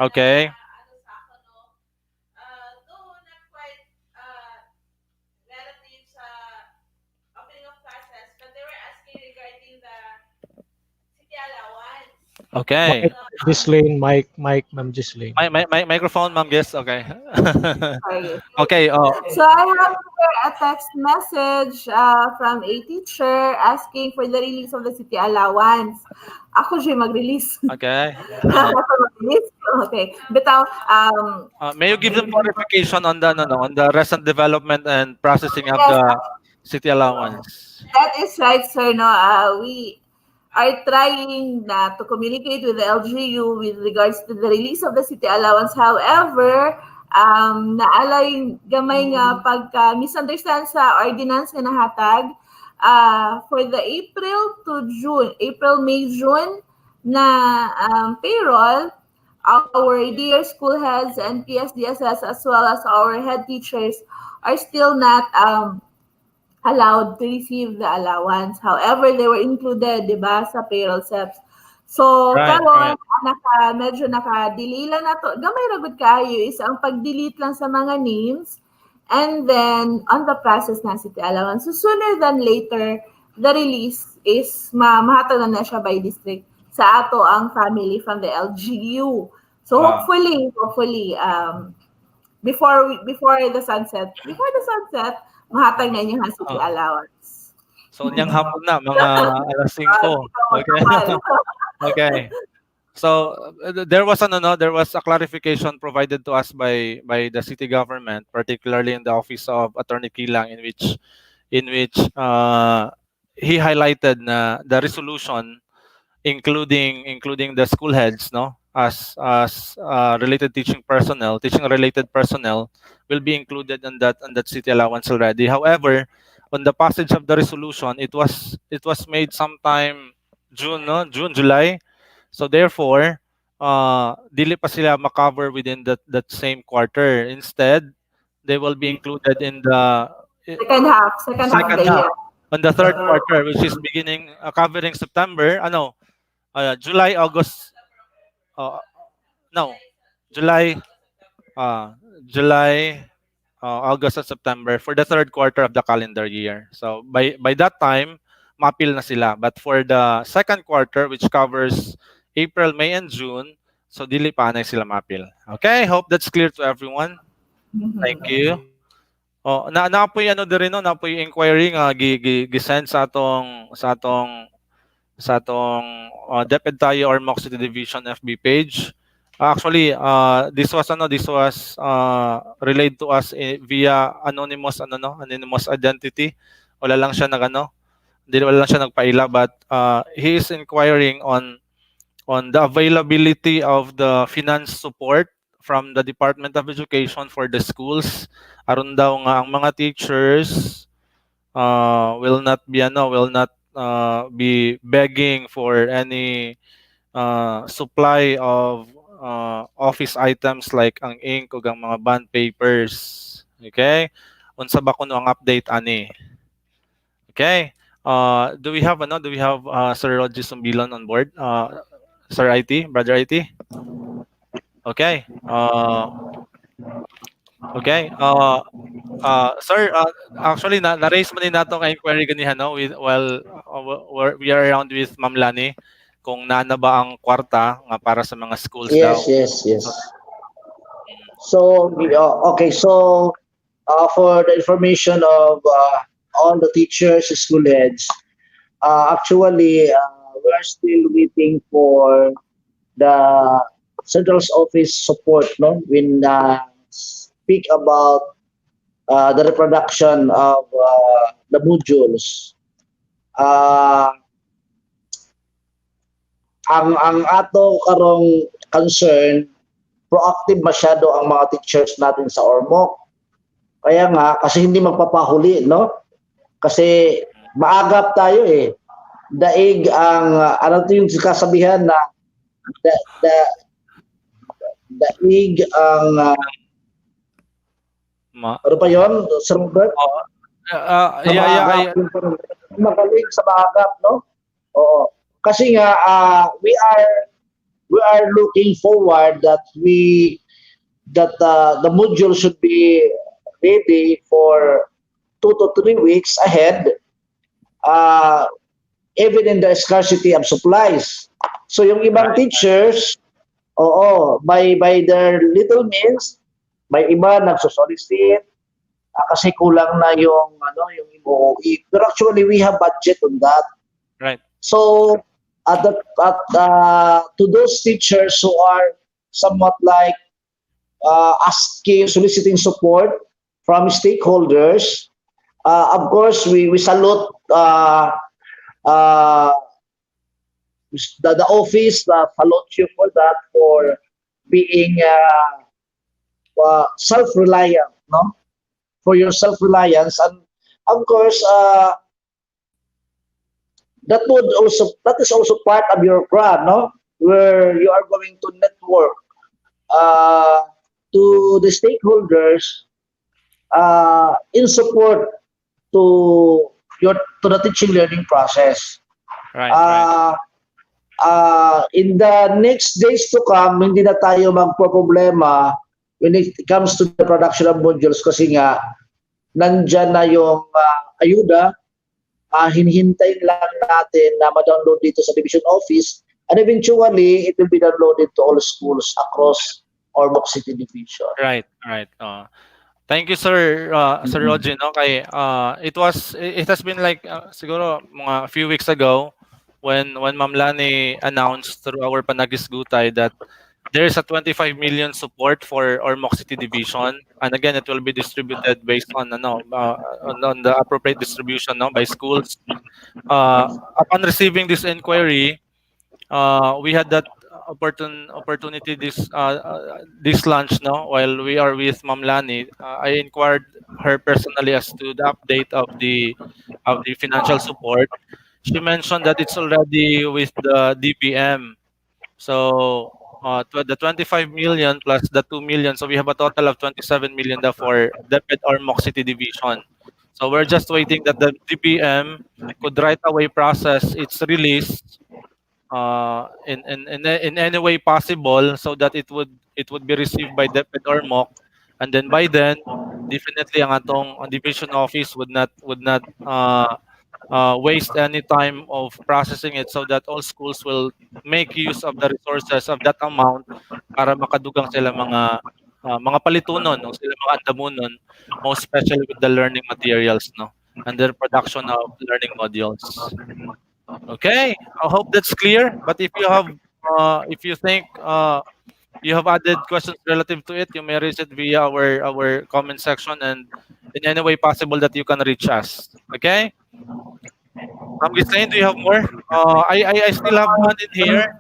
S2: Okay. Okay.
S8: Gislaine, Ma'am Gislaine.
S2: Microphone, Ma'am. Yes. Okay.
S3: sorry.
S2: Okay. Oh.
S3: So I have here a text message from a teacher asking for the release of the city allowance. Ako siya mag-release.
S2: Okay.
S3: Ako mag-release. Okay. Bitaw,
S2: May you give them clarification on the recent development and processing of
S3: Yes.
S2: the city allowance?
S3: That is right, sir. No, we are trying to communicate with the LGU with regards to the release of the city allowance. However, naalay gamay nga pagka misunderstand sa ordinance nga nahatag for the April, May, June na payroll, our dear school heads and PSDSS as well as our head teachers are still not allowed to receive the allowance. However, they were included, di ba, sa payroll SEPs. So,
S2: Right,
S3: karon medyo naka-delay lang na to. Gamay ragod kayo is ang pag-delete lang sa mga names and then on the process na city allowance. So, sooner than later, the release is mahatag na siya by district sa ato ang family from the LGU. So,
S2: Wow.
S3: hopefully, before the sunset, mahatag na inyong city allowance.
S2: So, niyang hapon na, mga alas 5. Okay. Okay. So, there was a clarification provided to us by the city government, particularly in the office of Attorney Kilang, in which he highlighted na the resolution including the school heads as related teaching related personnel will be included in that city allowance already. However, on the passage of the resolution, it was made sometime June, July. So therefore, dili pa sila makover within that same quarter. Instead, they will be included in the
S3: Second half of the year.
S2: on the third quarter, which is beginning covering September, July, August, July, August and September for the third quarter of the calendar year. So by that time, mapil na sila. But for the second quarter, which covers April, May, and June, so dili pa na sila mapil. Okay, hope that's clear to everyone. Thank you. Oh, naapoy diri naapoy inquiry nga gi-send sa atong DepEd tayo Ormoc City Division FB page. Actually, this was relayed to us via anonymous identity. Wala lang siya nagpaila, but he is inquiring on the availability of the finance support from the Department of Education for the schools aron daw nga ang mga teachers will not be begging for any supply of office items like ang ink ug ang mga bond papers. Okay? Unsa ba kuno ang update ani? Okay? Do we have Sir Roger Sumbilon on board? Sir IT, brother IT? Okay. Okay. Sir, actually na-raise man din nato nga inquiry ganihan no with we are around with Ma'am Lani kung naana ba ang kwarta nga para sa mga schools daw.
S5: Yes. So, okay. So, for the information of all the teachers, school heads, actually, we are still waiting for the central office support, no? When speak about the reproduction of the modules. Ang ato karong concern, proactive masyado ang mga teachers natin sa Ormoc. Kaya nga, kasi hindi magpapahuli, no? Kasi maagap tayo eh. Daig ang, ano ito yung kasabihan na, daig ang, ano pa yun, Sir Robert? Magaling sa maagap, no? Oo. Kasi nga, we are looking forward that the module should be ready for 2 to 3 weeks ahead, even in the scarcity of supplies. So yung ibang teachers, by their little means, may iba nagsosolicit kasi kulang na yung MOE. But actually, we have budget on that.
S2: Right.
S5: So to those teachers who are somewhat like soliciting support from stakeholders, of course we salute the office, salute you for that, for being self-reliant, no? For your self-reliance, and of course that is also part of your plan, no? Where you are going to network to the stakeholders in support to the teaching learning process.
S2: Right.
S5: In the next days to come, hindi na tayo magpo-problema when it comes to the production of modules kasi nga nandyan na yung ayuda. Hinihintay lang natin na ma-download dito sa division office, and eventually it will be downloaded to all schools across Ormoc City Division.
S2: Right. Thank you, Sir Sir Roger, no? Kay it has been like siguro mga few weeks ago when Ma'am Lani announced through our Panaghisgutay that there is a 25 million support for Ormoc City Division, and again it will be distributed based on on the appropriate distribution, no, by schools. Upon receiving this inquiry, we had that opportunity this lunch, no, while we are with Ma'am Lani. I inquired her personally as to the update of the financial support. She mentioned that it's already with the DPM. So the 25 million plus the 2 million, so we have a total of 27 million for DepEd Ormoc City Division. So we're just waiting that the DPM could right away process its release in any way possible, so that it would be received by DepEd Ormoc, and then by then definitely ang atong division office would not waste any time of processing it, so that all schools will make use of the resources of that amount para makadugang sila mga palitunon o sila mga andamunon, most especially with the learning materials, no, and the production of learning modules. Okay, I hope that's clear. But if you think you have added questions relative to it, you may raise it via our comment section, and in any way possible that you can reach us. Okay. Ghislaine, do you have more? I still have one in here.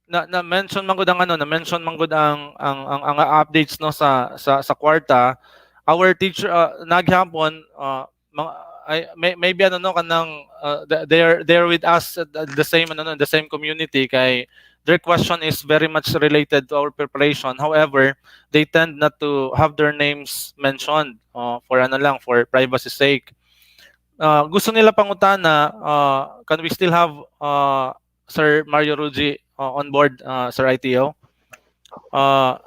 S2: na mention man gud ang ano, na mention man gud ang updates no sa kwarta. Our teacher naghapon maybe ano no kanang they're with us at the same ano no, the same community kay their question is very much related to our preparation. However, they tend not to have their names mentioned for ano lang, for privacy sake. Gusto nila pangutana, can we still have Sir Mario Ruji on board, Sir ITO?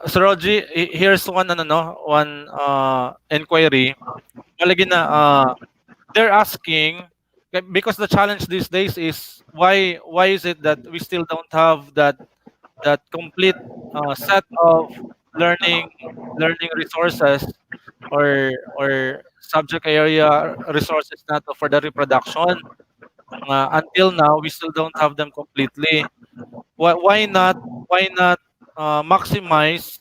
S2: Sir Roji, here's one ano no, one inquiry. Malagi na they're asking because the challenge these days is why is it that we still don't have that complete set of learning resources or subject area resources nato for the reproduction. Until now we still don't have them completely. Why not maximize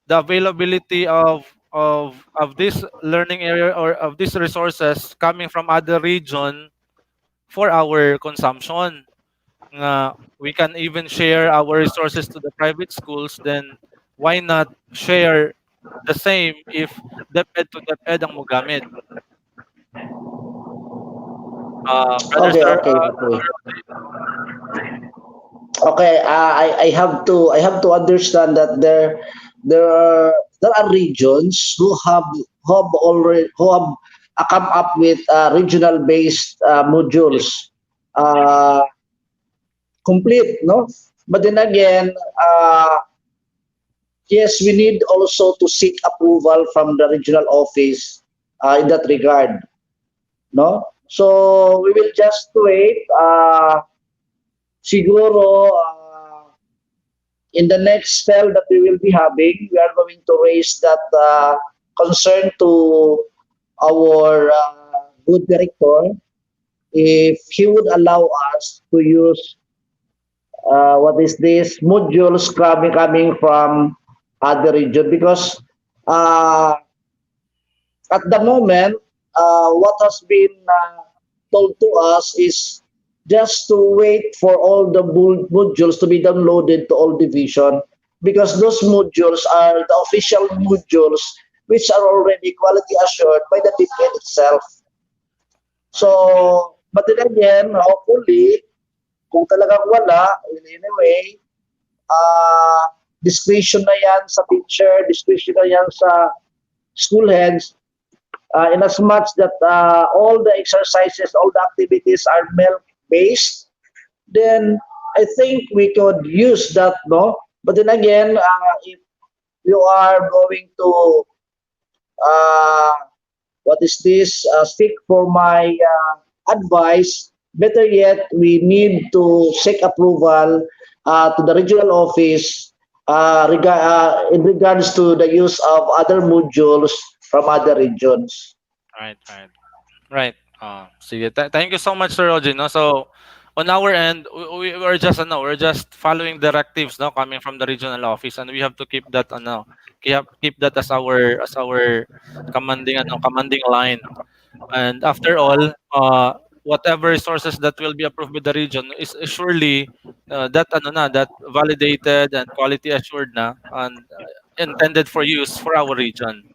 S2: the availability of this learning area or of these resources coming from other region for our consumption? We can even share our resources to the private schools, then why not share the same if DepEd to DepEd ang mogamit? Brother
S5: Okay,
S2: Sir,
S5: okay, okay. Okay, I have to understand that there are regions who have come up with regional based modules, uh, complete, no? But then again, yes, we need also to seek approval from the regional office in that regard, no? So we will just wait. Siguro, in the next spell that we will be having, we are going to raise that concern to our good director if he would allow us to use what is this modules coming from other region, because uh, at the moment what has been told to us is just to wait for all the modules to be downloaded to all division, because those modules are the official modules which are already quality assured by the DepEd itself. So, but then again, hopefully, kung talagang wala, anyway, discretion na yan sa teacher, discretion na yan sa school heads, in as much that all the exercises, all the activities are based, then I think we could use that, no? But then again, if you are going to what is this? Stick for my advice. Better yet, we need to seek approval to the regional office in regards to the use of other modules from other regions.
S2: Right. Sige. Thank you so much, Sir Roger. No? So, on our end, we're just following directives, no, coming from the regional office, and we have to keep that, keep that as our commanding line. And after all, whatever resources that will be approved by the region is surely that validated and quality assured na and intended for use for our region.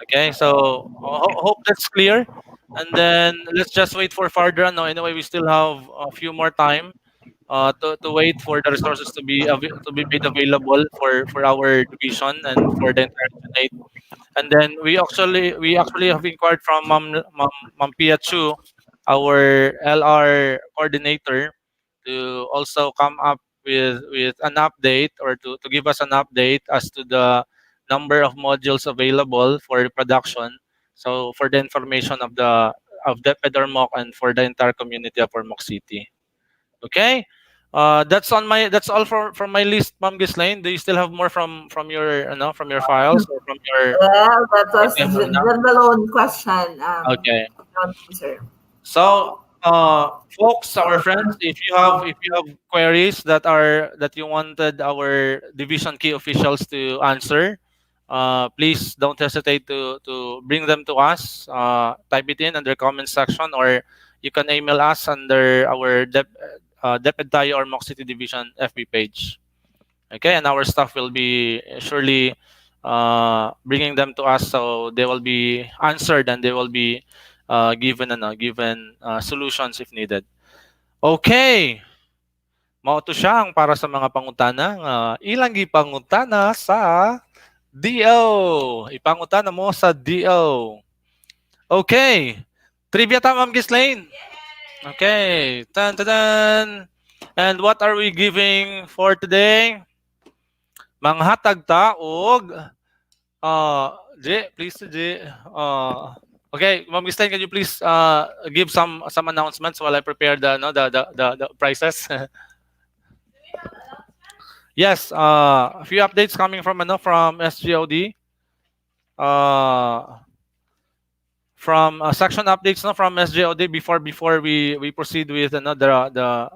S2: Okay, so hope that's clear. And then let's just wait for further. No, anyway, we still have a few more time to wait for the resources to be made available for our division and for the entire unit. And then we actually have inquired from Ma'am Pia Chu, our LR coordinator, to also come up with an update, or to give us an update as to the number of modules available for production. So for the information of DepEd Ormoc and for the entire community of Ormoc City. Okay. That's all from my list, Ma'am Ghislaine. Do you still have more from your from your files or from your
S3: Well, that was
S2: items right now?
S3: the lone question.
S2: Okay.
S3: Answer.
S2: So, folks, our friends, if you have queries that you wanted our division key officials to answer, please don't hesitate to bring them to us. Type it in under comment section, or you can email us under our DepEd tayo Ormoc City Division FB page. Okay, and our staff will be surely bringing them to us, so they will be answered and they will be given solutions if needed. Okay. Mao to siya ang para sa mga pangutana nga ilang gipangutana sa DO. Ipangutana mo sa DO. Okay. Trivia time, Ma'am Ghislaine. Okay. Tan tan tan. And what are we giving for today? Manghatag ta og J, please J. Okay, Ma'am Ghislaine, can you please give some announcements while I prepare the prizes? Yes, a few updates coming from SGOD. From section updates from SGOD before we proceed with the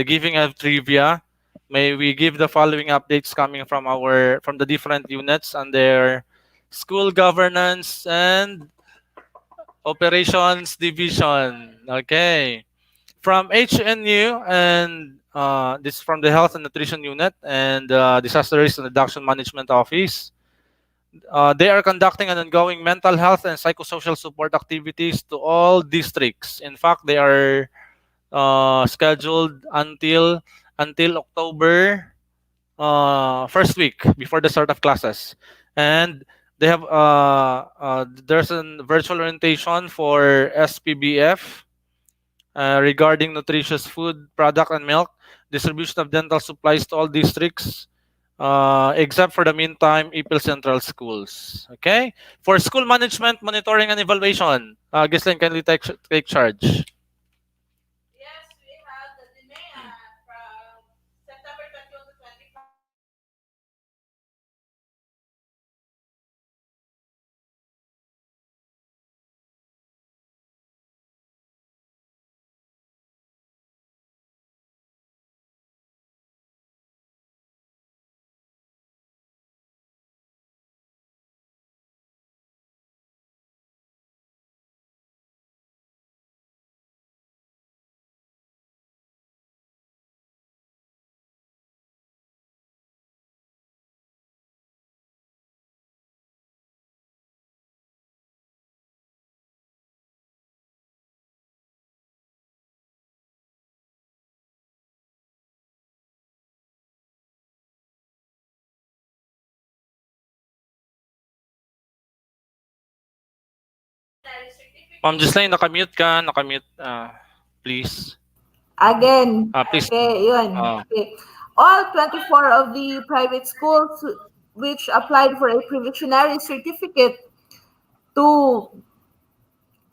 S2: giving of trivia. May we give the following updates coming from the different units and their school governance and operations division. Okay. From HNU, and this is from the Health and Nutrition Unit and Disaster Risk and Reduction Management Office. They are conducting an ongoing mental health and psychosocial support activities to all districts. In fact, they are scheduled until October first week before the start of classes, and they have there's a virtual orientation for SPBF regarding nutritious food, product, and milk, distribution of dental supplies to all districts, except for the meantime, Ipil Central Schools. Okay? For school management, monitoring, and evaluation, Ghislaine, can you take charge?
S3: Yes, we have the demand from September 21 to 25.
S2: Ma'am Ghislaine, nakamute ka. Nakamute, please.
S3: Again,
S2: Please.
S3: okay, yun. Okay. All 24 of the private schools which applied for a provisionary certificate to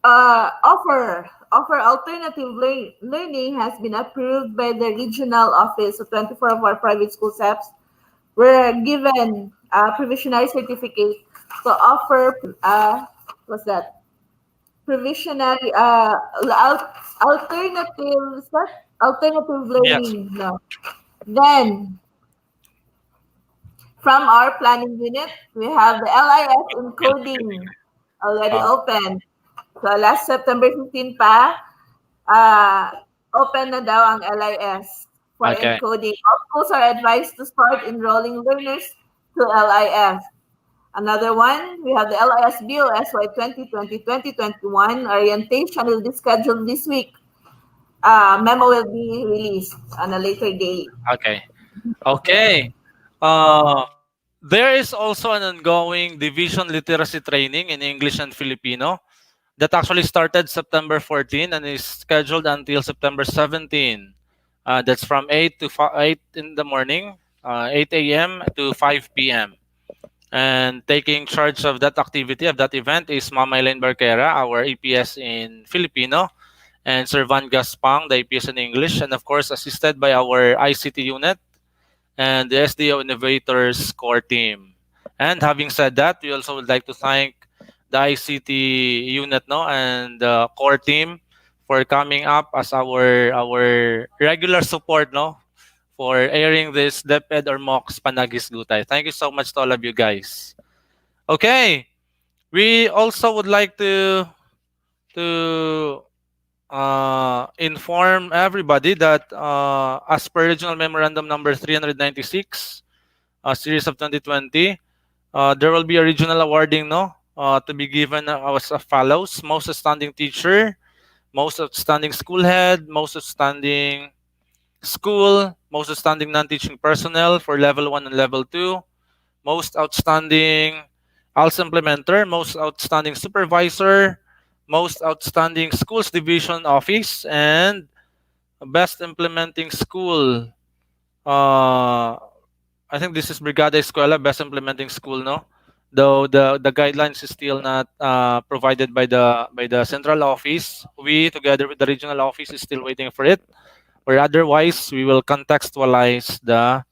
S3: offer alternative learning has been approved by the regional office. So 24 of our private school SEPs were given a provisionary certificate to offer what's that? Provisionary alternative learning.
S2: Yes.
S3: No. Then from our planning unit, we have the LIS encoding already open. So last September 15 pa, open na daw ang LIS for encoding. All schools are advised to start enrolling learners to LIS. Another one, we have the LIS BOSY 2020-2021. Orientation will be scheduled this week. Memo will be released on a later date.
S2: Okay. There is also an ongoing division literacy training in English and Filipino that actually started September 14 and is scheduled until September 17. That's from 8 in the morning, 8 a.m. to 5 p.m. And taking charge of that activity, of that event, is Mama Elaine Barquera, our APS in Filipino, and Sir Van Gaspang, the APS in English, and of course assisted by our ICT unit and the SDO Innovators core team. And having said that, we also would like to thank the ICT unit and the core team for coming up as our regular support for airing this DepEd Ormoc's Panaghisgutay. Thank you so much to all of you guys. Okay, we also would like to inform everybody that as per Regional Memorandum number 396, series of 2020, there will be a regional awarding, no, to be given as follows: most outstanding teacher, most outstanding school head, most outstanding school, most outstanding non-teaching personnel for level 1 and level 2, most outstanding ALS implementer, most outstanding supervisor, most outstanding schools division office, and best implementing school. Uh, I think this is Brigada Escuela, best implementing school, no? Though the guidelines is still not provided by the central office, we together with the regional office is still waiting for it. Or otherwise, we will contextualize the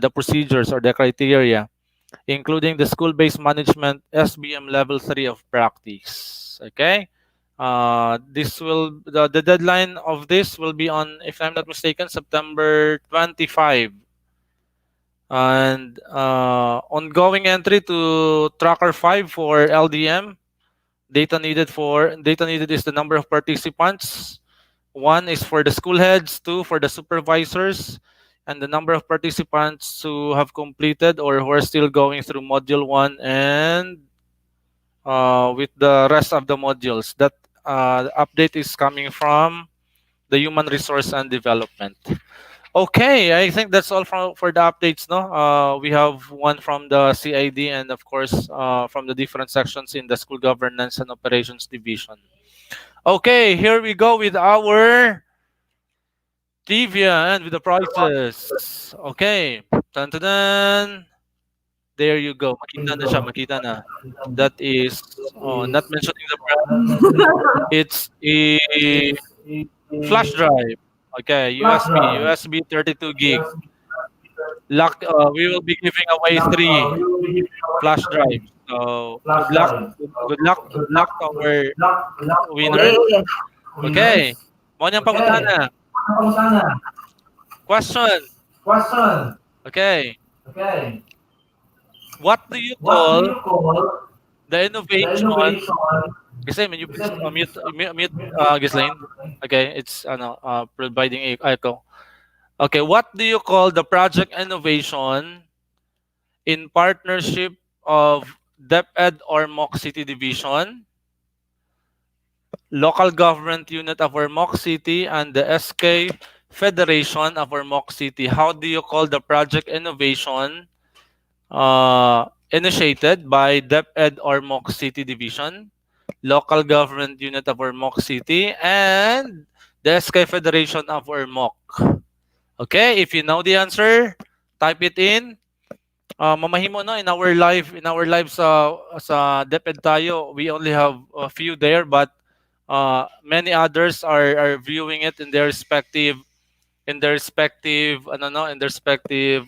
S2: procedures or the criteria, including the school-based management SBM level 3 of practice. Okay. The deadline of this will be on, if I'm not mistaken, September 25. And ongoing entry to tracker 5 for LDM. Data needed is the number of participants. One is for the school heads, two for the supervisors, and the number of participants who have completed or who are still going through module 1, and with the rest of the modules. That update is coming from the Human Resource and Development. Okay, I think that's all for the updates. No, we have one from the CID and of course from the different sections in the School Governance and Operations Division. Okay, here we go with our trivia and with the prizes. Okay, dun dun dun. There you go. Makita na siya, makita na. That is, not mentioning the brand. It's a flash drive. Okay, USB 32 gig. We will be giving away 3 flash drives. So good luck to our winner.
S3: Yes.
S2: Okay, mo niyang pangutana. Question. Okay, what do you call the innovation? Kasi may you please mute Ghislaine. Okay, it's providing echo. Okay, what do you call the project innovation in partnership of DepEd Ormoc City Division, Local Government Unit of Ormoc City, and the SK Federation of Ormoc City? How do you call the project innovation initiated by DepEd Ormoc City Division, Local Government Unit of Ormoc City, and the SK Federation of Ormoc? Okay, if you know the answer, type it in. Mamahimo, no, in our live sa DepEd tayo, we only have a few there, but many others are viewing it in their respective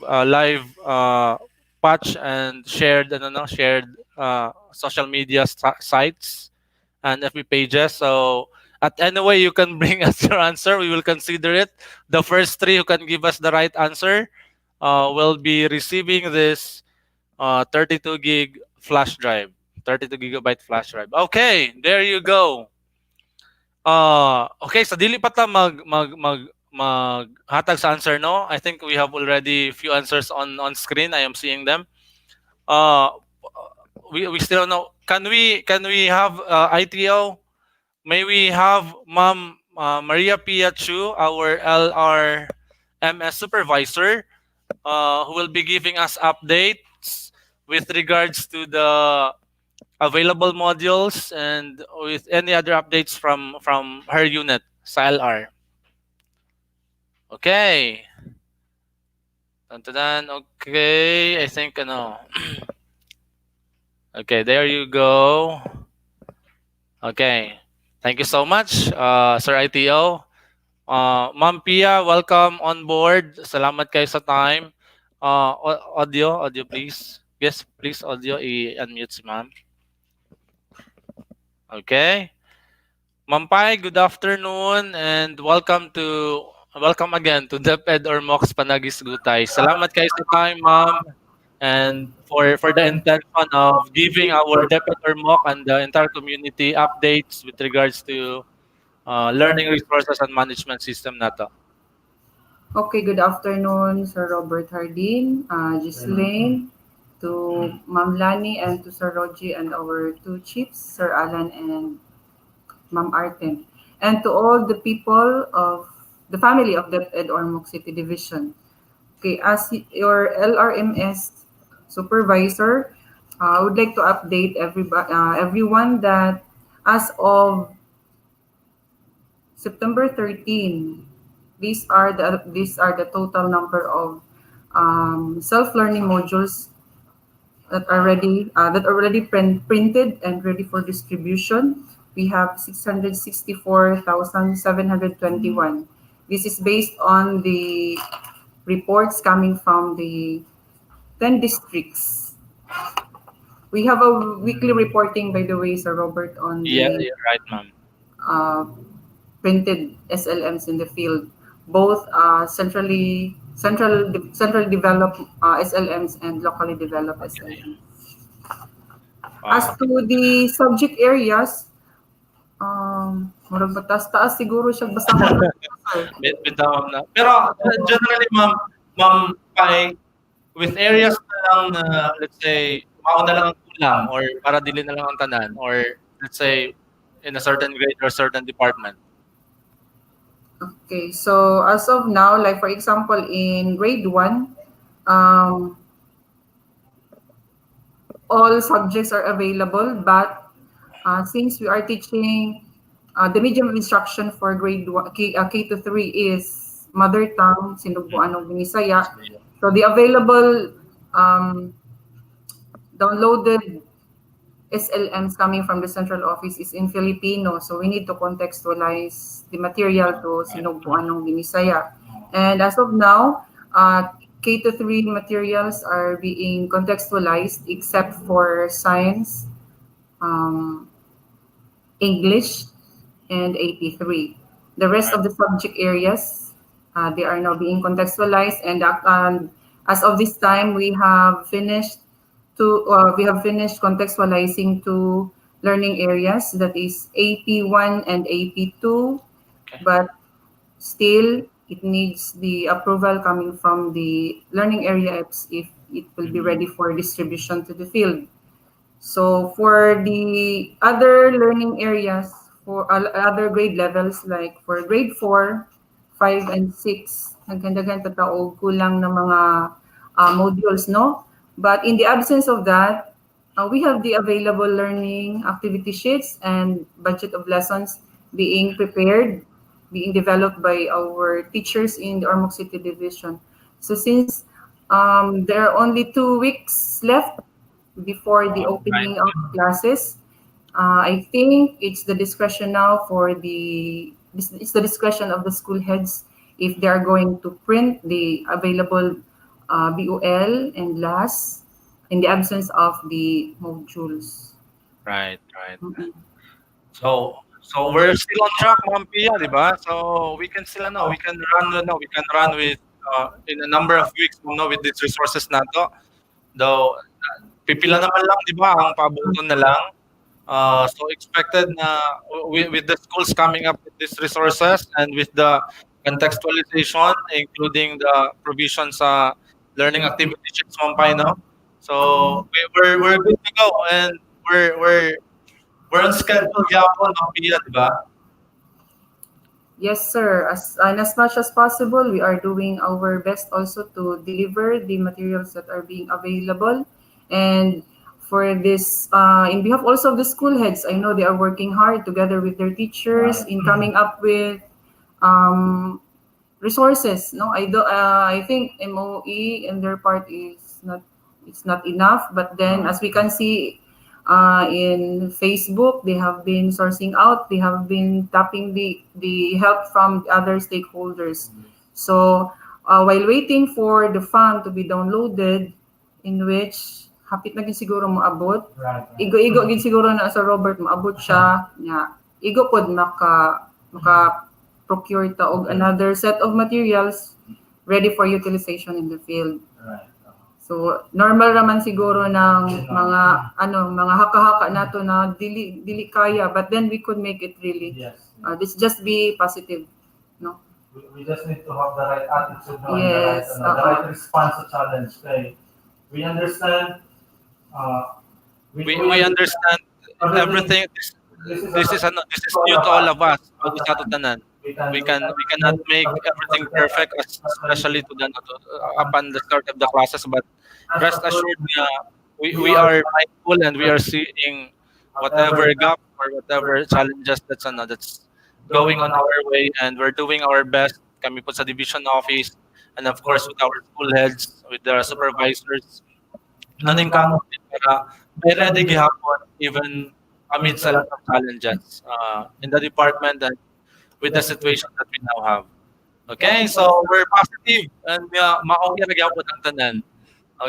S2: live patch and shared social media sites and FB pages. So at any way you can bring us your answer, we will consider it. The first 3 who can give us the right answer will be receiving this 32 gig flash drive, 32 gigabyte flash drive. Okay, there you go. Okay, sa dili pa ta maghatag sa answer, no? I think we have already few answers on screen. I am seeing them. We still don't know. Can we have ITO? May we have Ma'am Maria Pia Chu, our LRMS supervisor, who will be giving us updates with regards to the available modules and with any other updates from her unit sa LR. Okay. Tantadan. Okay, I think Okay, there you go. Okay. Thank you so much, Sir ITO. Ma'am Pia, welcome on board. Salamat kayo sa time. Audio please. Yes, please, audio, i-unmute si ma'am. Okay. Ma'am Pai, good afternoon and welcome again to DepEd Ormoc Panaghisgutay. Salamat kayo sa time, ma'am, and for the intention of giving our DepEd Ormoc and the entire community updates with regards to learning resources and management system na to.
S7: Okay, good afternoon, Sir Robert Hardin, Ghislaine, to Ma'am Lani, and to Sir Roji and our two chiefs, Sir Alan and Ma'am Arten, and to all the people of the family of DepEd Ormoc City Division. Okay, as your LRMS supervisor, I would like to update everyone that as of September 13, these are the total number of self-learning modules that are already printed and ready for distribution. We have 664,721. This is based on the reports coming from the 10 districts. We have a weekly reporting, by the way, Sir Robert, on
S2: Yeah,
S7: the
S2: right, ma'am.
S7: uh, printed SLMs in the field, both centrally developed SLMs and locally developed SLMs. As
S2: Wow.
S7: to the subject areas, murag batas-taas siguro siya basahon.
S2: Bitaw na. Pero generally, ma'am, with areas na lang na, let's say, mauna lang ang kulang or para dili na lang ang tanan or let's say in a certain grade or certain department.
S7: Okay, so as of now, like for example, in grade 1, um, all subjects are available, but since we are teaching the medium of instruction for grade 1, K to 3 is mother tongue, Sinubuan ng Binisaya. So the available downloaded SLMs coming from the central office is in Filipino. So we need to contextualize the material to Sinubuan ng Binisaya. And as of now, K to 3 materials are being contextualized except for science, English, and AP3. The rest of the subject areas, they are now being contextualized, and as of this time, we have finished contextualizing two learning areas, that is AP1 and AP2, but still it needs the approval coming from the learning area if it will be ready for distribution to the field. So for the other learning areas, for other grade levels, like for grade 4, 5, and 6, nagkandagan tataog kulang ng mga modules, no? But in the absence of that, we have the available learning activity sheets and budget of lessons being prepared, being developed by our teachers in the Ormoc City Division. So since there are only 2 weeks left before the opening of classes, I think it's the discretion now it's the discretion of the school heads if they are going to print the available BOL and LAS in the absence of the modules.
S2: Right. So we're still on track, Ma'am Pia, di ba? So we can still we can run with in a number of weeks with these resources nato. Though pipila naman lang, di ba, ang pabuton na lang. So expected na with the schools coming up with these resources and with the contextualization, including the provision sa learning activity sheets, Ma'am Pai, no? So we're good to go and we're on schedule yapon, Ma'am Pia, di ba?
S7: Yes, sir. As much as possible, we are doing our best also to deliver the materials that are being available. And for this, in behalf also of the school heads, I know they are working hard together with their teachers in coming up with resources. No, I think MOE and their part is not enough. But then, as we can see in Facebook, they have been sourcing out. They have been tapping the help from other stakeholders. So while waiting for the fund to be downloaded, in which hapit na gid siguro moabot, igo gid siguro na sa Robert moabot siya nya igo pod maka procure ta og another set of materials ready for utilization in the field. So normal raman siguro ng mga haka-haka nato na dili kaya, but then we could make it really.
S9: Yes.
S7: This just be positive, no?
S9: We just need to have the right attitude, no?
S7: Yes,
S9: And the right response to challenge. Okay? We understand.
S2: We understand everything. This is new to all of us. Bago sa ato tanan. We cannot make everything perfect, especially upon the start of the classes. But rest assured, we are mindful and we are seeing whatever gap or whatever challenges that's going on our way, and we're doing our best. Kami po sa division office, and of course with our school heads, with the supervisors, naning kamo para may ready gihapon even amid sa lahat of challenges in the department and with the situation that we now have. Okay, so we're positive and maogi na gyapon ang tanan.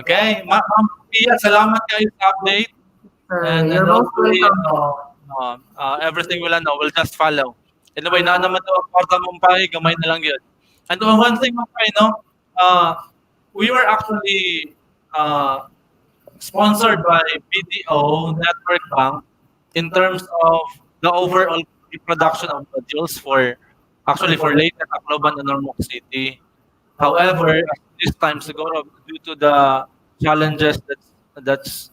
S2: Okay, Ma'am Pia, salamat kayo sa update. And
S7: You're most
S2: hopefully,
S7: welcome.
S2: everything will just follow. Anyway, na naman daw ang kwarta mong pay, gamay na lang yun. And one thing mong pay, no, we were actually sponsored by BDO Network Bank in terms of the overall production of modules for Leyte, Tacloban, and Ormoc City. However, this time siguro due to the challenges that's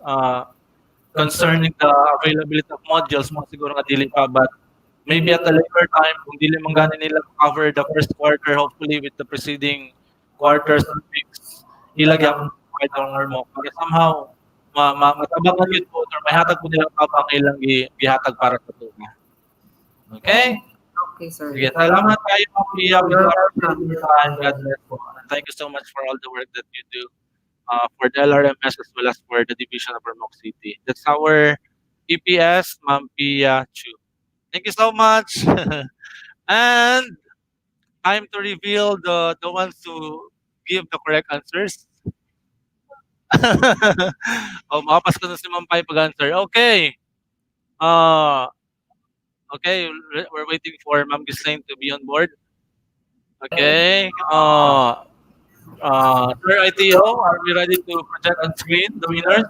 S2: concerning the availability of modules, mo siguro nga dili pa, but maybe at a later time kung dili man gani nila cover the first quarter, hopefully with the preceding quarters or weeks, ilagay ang provide ang Ormoc para somehow matabangan yun po or may hatag po nilang tabang ilang gihatag para sa tuna. Okay?
S7: Okay, sir.
S2: Sige, salamat kayo, Ma'am Pia. God bless po. And thank you so much for all the work that you do for the LRMS as well as for the division of Ormoc City. That's our EPS, Ma'am Pia Chu. Thank you so much. And time to reveal the ones to give the correct answers. Makapas ko na si Ma'am Pai pag-answer. Okay. Okay, we're waiting for Ma'am Ghislaine to be on board. Okay. Sir ITO, are we ready to project on screen the winners?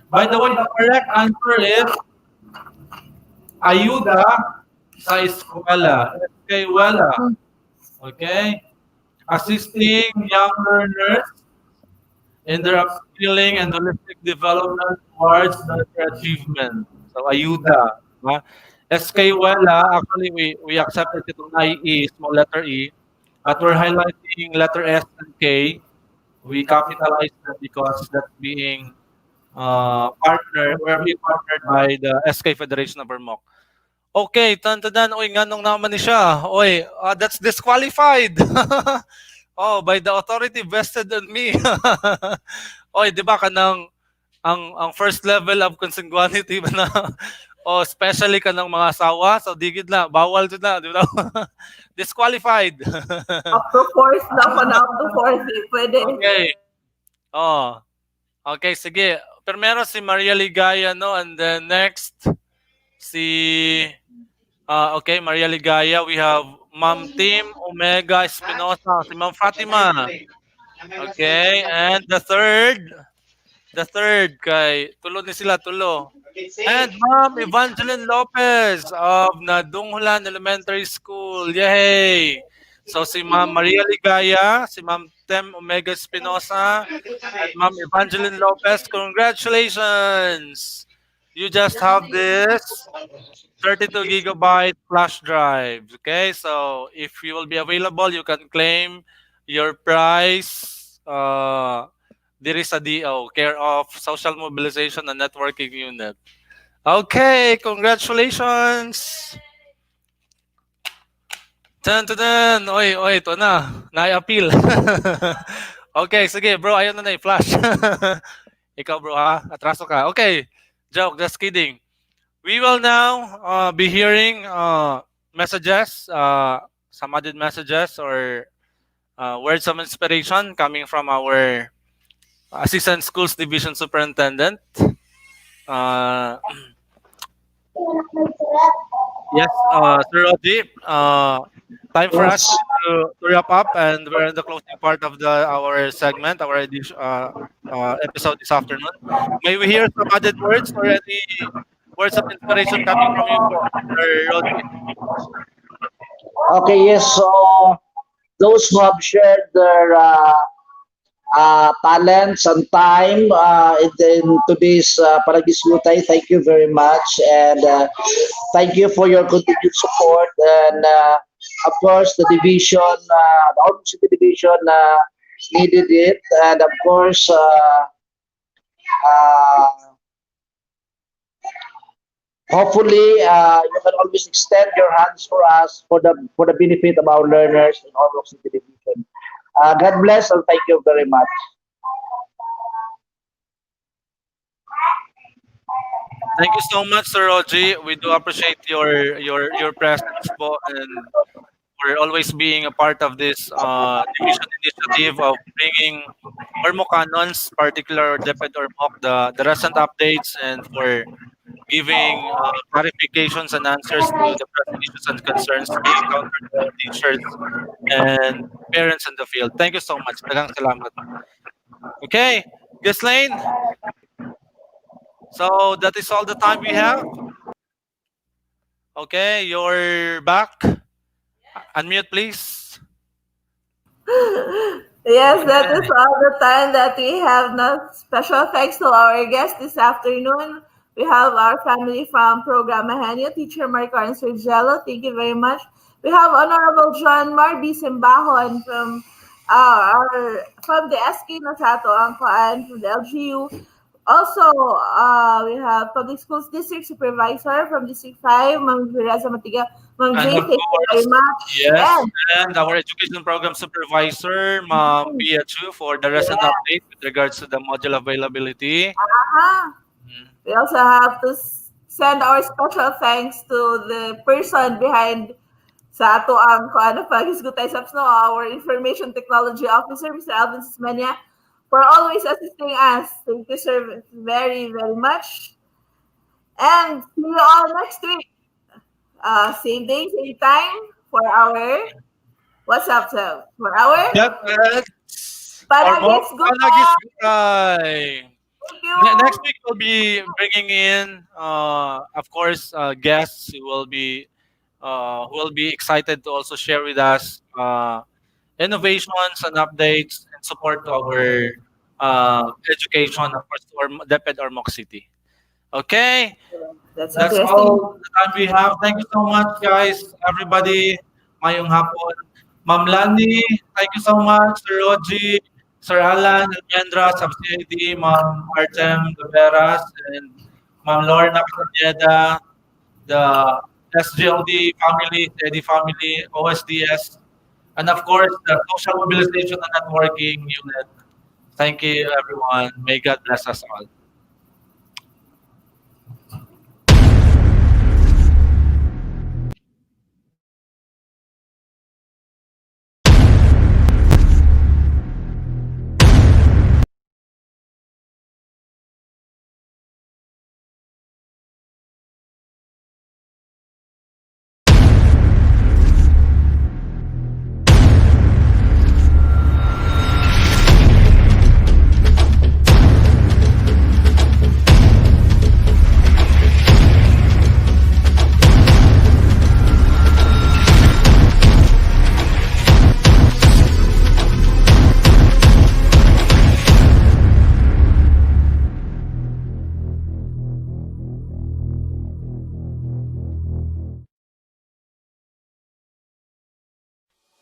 S2: By the way, the correct answer is ayuda sa eskwela. Eskwela. Okay. Assisting young learners in their upskilling and holistic development towards their achievement. So, ayuda. Eskwela, actually, we accepted itong IE, small letter E, but we're highlighting letter S and K. We capitalize that because that's being we're being partnered by the SK Federation of Ormoc. Okay, tantadan, oy, nganong naman ni siya. Oy, that's disqualified. By the authority vested on me. Oy, di ba kanang ang first level of consanguinity ba na especially kanang mga asawa, so digid na, bawal jud na, di ba? Disqualified.
S3: Up to force na pa na, up to force. Pwede.
S2: Okay. Okay, sige. Primero si Maria Ligaya, no? And then next, okay, Maria Ligaya. We have Ma'am Tim Omega Espinosa, si Ma'am Fatima. Okay, and the third kay tulo ni sila, tulo. And Ma'am Evangeline Lopez of Nadunghulan Elementary School. Yay! So si Ma'am Maria Ligaya, si Ma'am Tem Omega Espinosa, at Ma'am Evangeline Lopez, congratulations! You just have this 32 gigabyte flash drive. Okay, so if you will be available, you can claim your prize. There is a DO, care of Social Mobilization and Networking Unit. Okay, congratulations! Tan. Oy, ito na. Na-appeal. Okay, sige bro, ayun na i-flash. Ikaw bro ha, atraso ka. Okay, joke, just kidding. We will now be hearing messages, some added messages or words of inspiration coming from our Assistant Schools Division Superintendent. Yes, Sir Odi, time for us to to wrap up, and we're in the closing part of our segment, our episode this afternoon. May we hear some added words or any words of inspiration coming from you, Sir Rodney?
S5: Okay, yes. So those who have shared their talents and time in today's Panaghisgutay, thank you very much, and thank you for your continued support. And of course, the division, the Ormoc City division, needed it, and of course. Uh, Hopefully, you can always extend your hands for us for the benefit of our learners in Ormoc City Division. God bless and thank you very much.
S2: Thank you so much, Sir Roji. We do appreciate your presence po, and for always being a part of this division initiative of bringing Ormocanons, particular DepEd Ormoc, the recent updates, and for giving clarifications and answers to the present issues and concerns being encountered by teachers and parents in the field. Thank you so much. Daghang salamat. Okay, Ghislaine. So that is all the time we have. Okay, you're back. Unmute, please.
S3: Yes, that is all the time that we have. Now, special thanks to our guest this afternoon. We have our family from Program Mahanyo, Teacher Marco and Sir Jello. Thank you very much. We have Honorable John Marby Simbahon from the SK Nasato and from the LGU. Also, we have Public Schools District Supervisor from District 5, Ma'am Vireza Matiga. Ma'am
S2: And
S3: Jay,
S2: of
S3: thank you very
S2: course,
S3: much.
S2: yes, and our education program supervisor, Ma'am Pia Chu, for the recent update with regards to the module availability.
S3: We also have to send our special thanks to the person behind sa ato ang Panaghisgutay Subs, our Information Technology Officer, Mr. Alvin Sismania, for always assisting us. Thank you, sir, very, very much. And see you all next week. Same day, same time for our what's up, sir? For our
S2: DepEd
S3: Panaghisgutay.
S2: Thank you. Next week we'll be bringing in, of course, guests who will be excited to also share with us innovations and updates and support to our education, of course, to DepEd Ormoc City. Okay,
S3: That's
S2: all the time we have. Thank you so much, guys. Everybody, mayong hapon. Ma'am Lani, thank you so much. Sir Roji, Sir Alan, Almendra, Subsidy, Ma'am Artem Gaveras, and Ma'am Lorna Castaneda, the SGLD family, Eddie family, OSDS, and of course, the Social Mobilization and Networking Unit. Thank you, everyone. May God bless us all.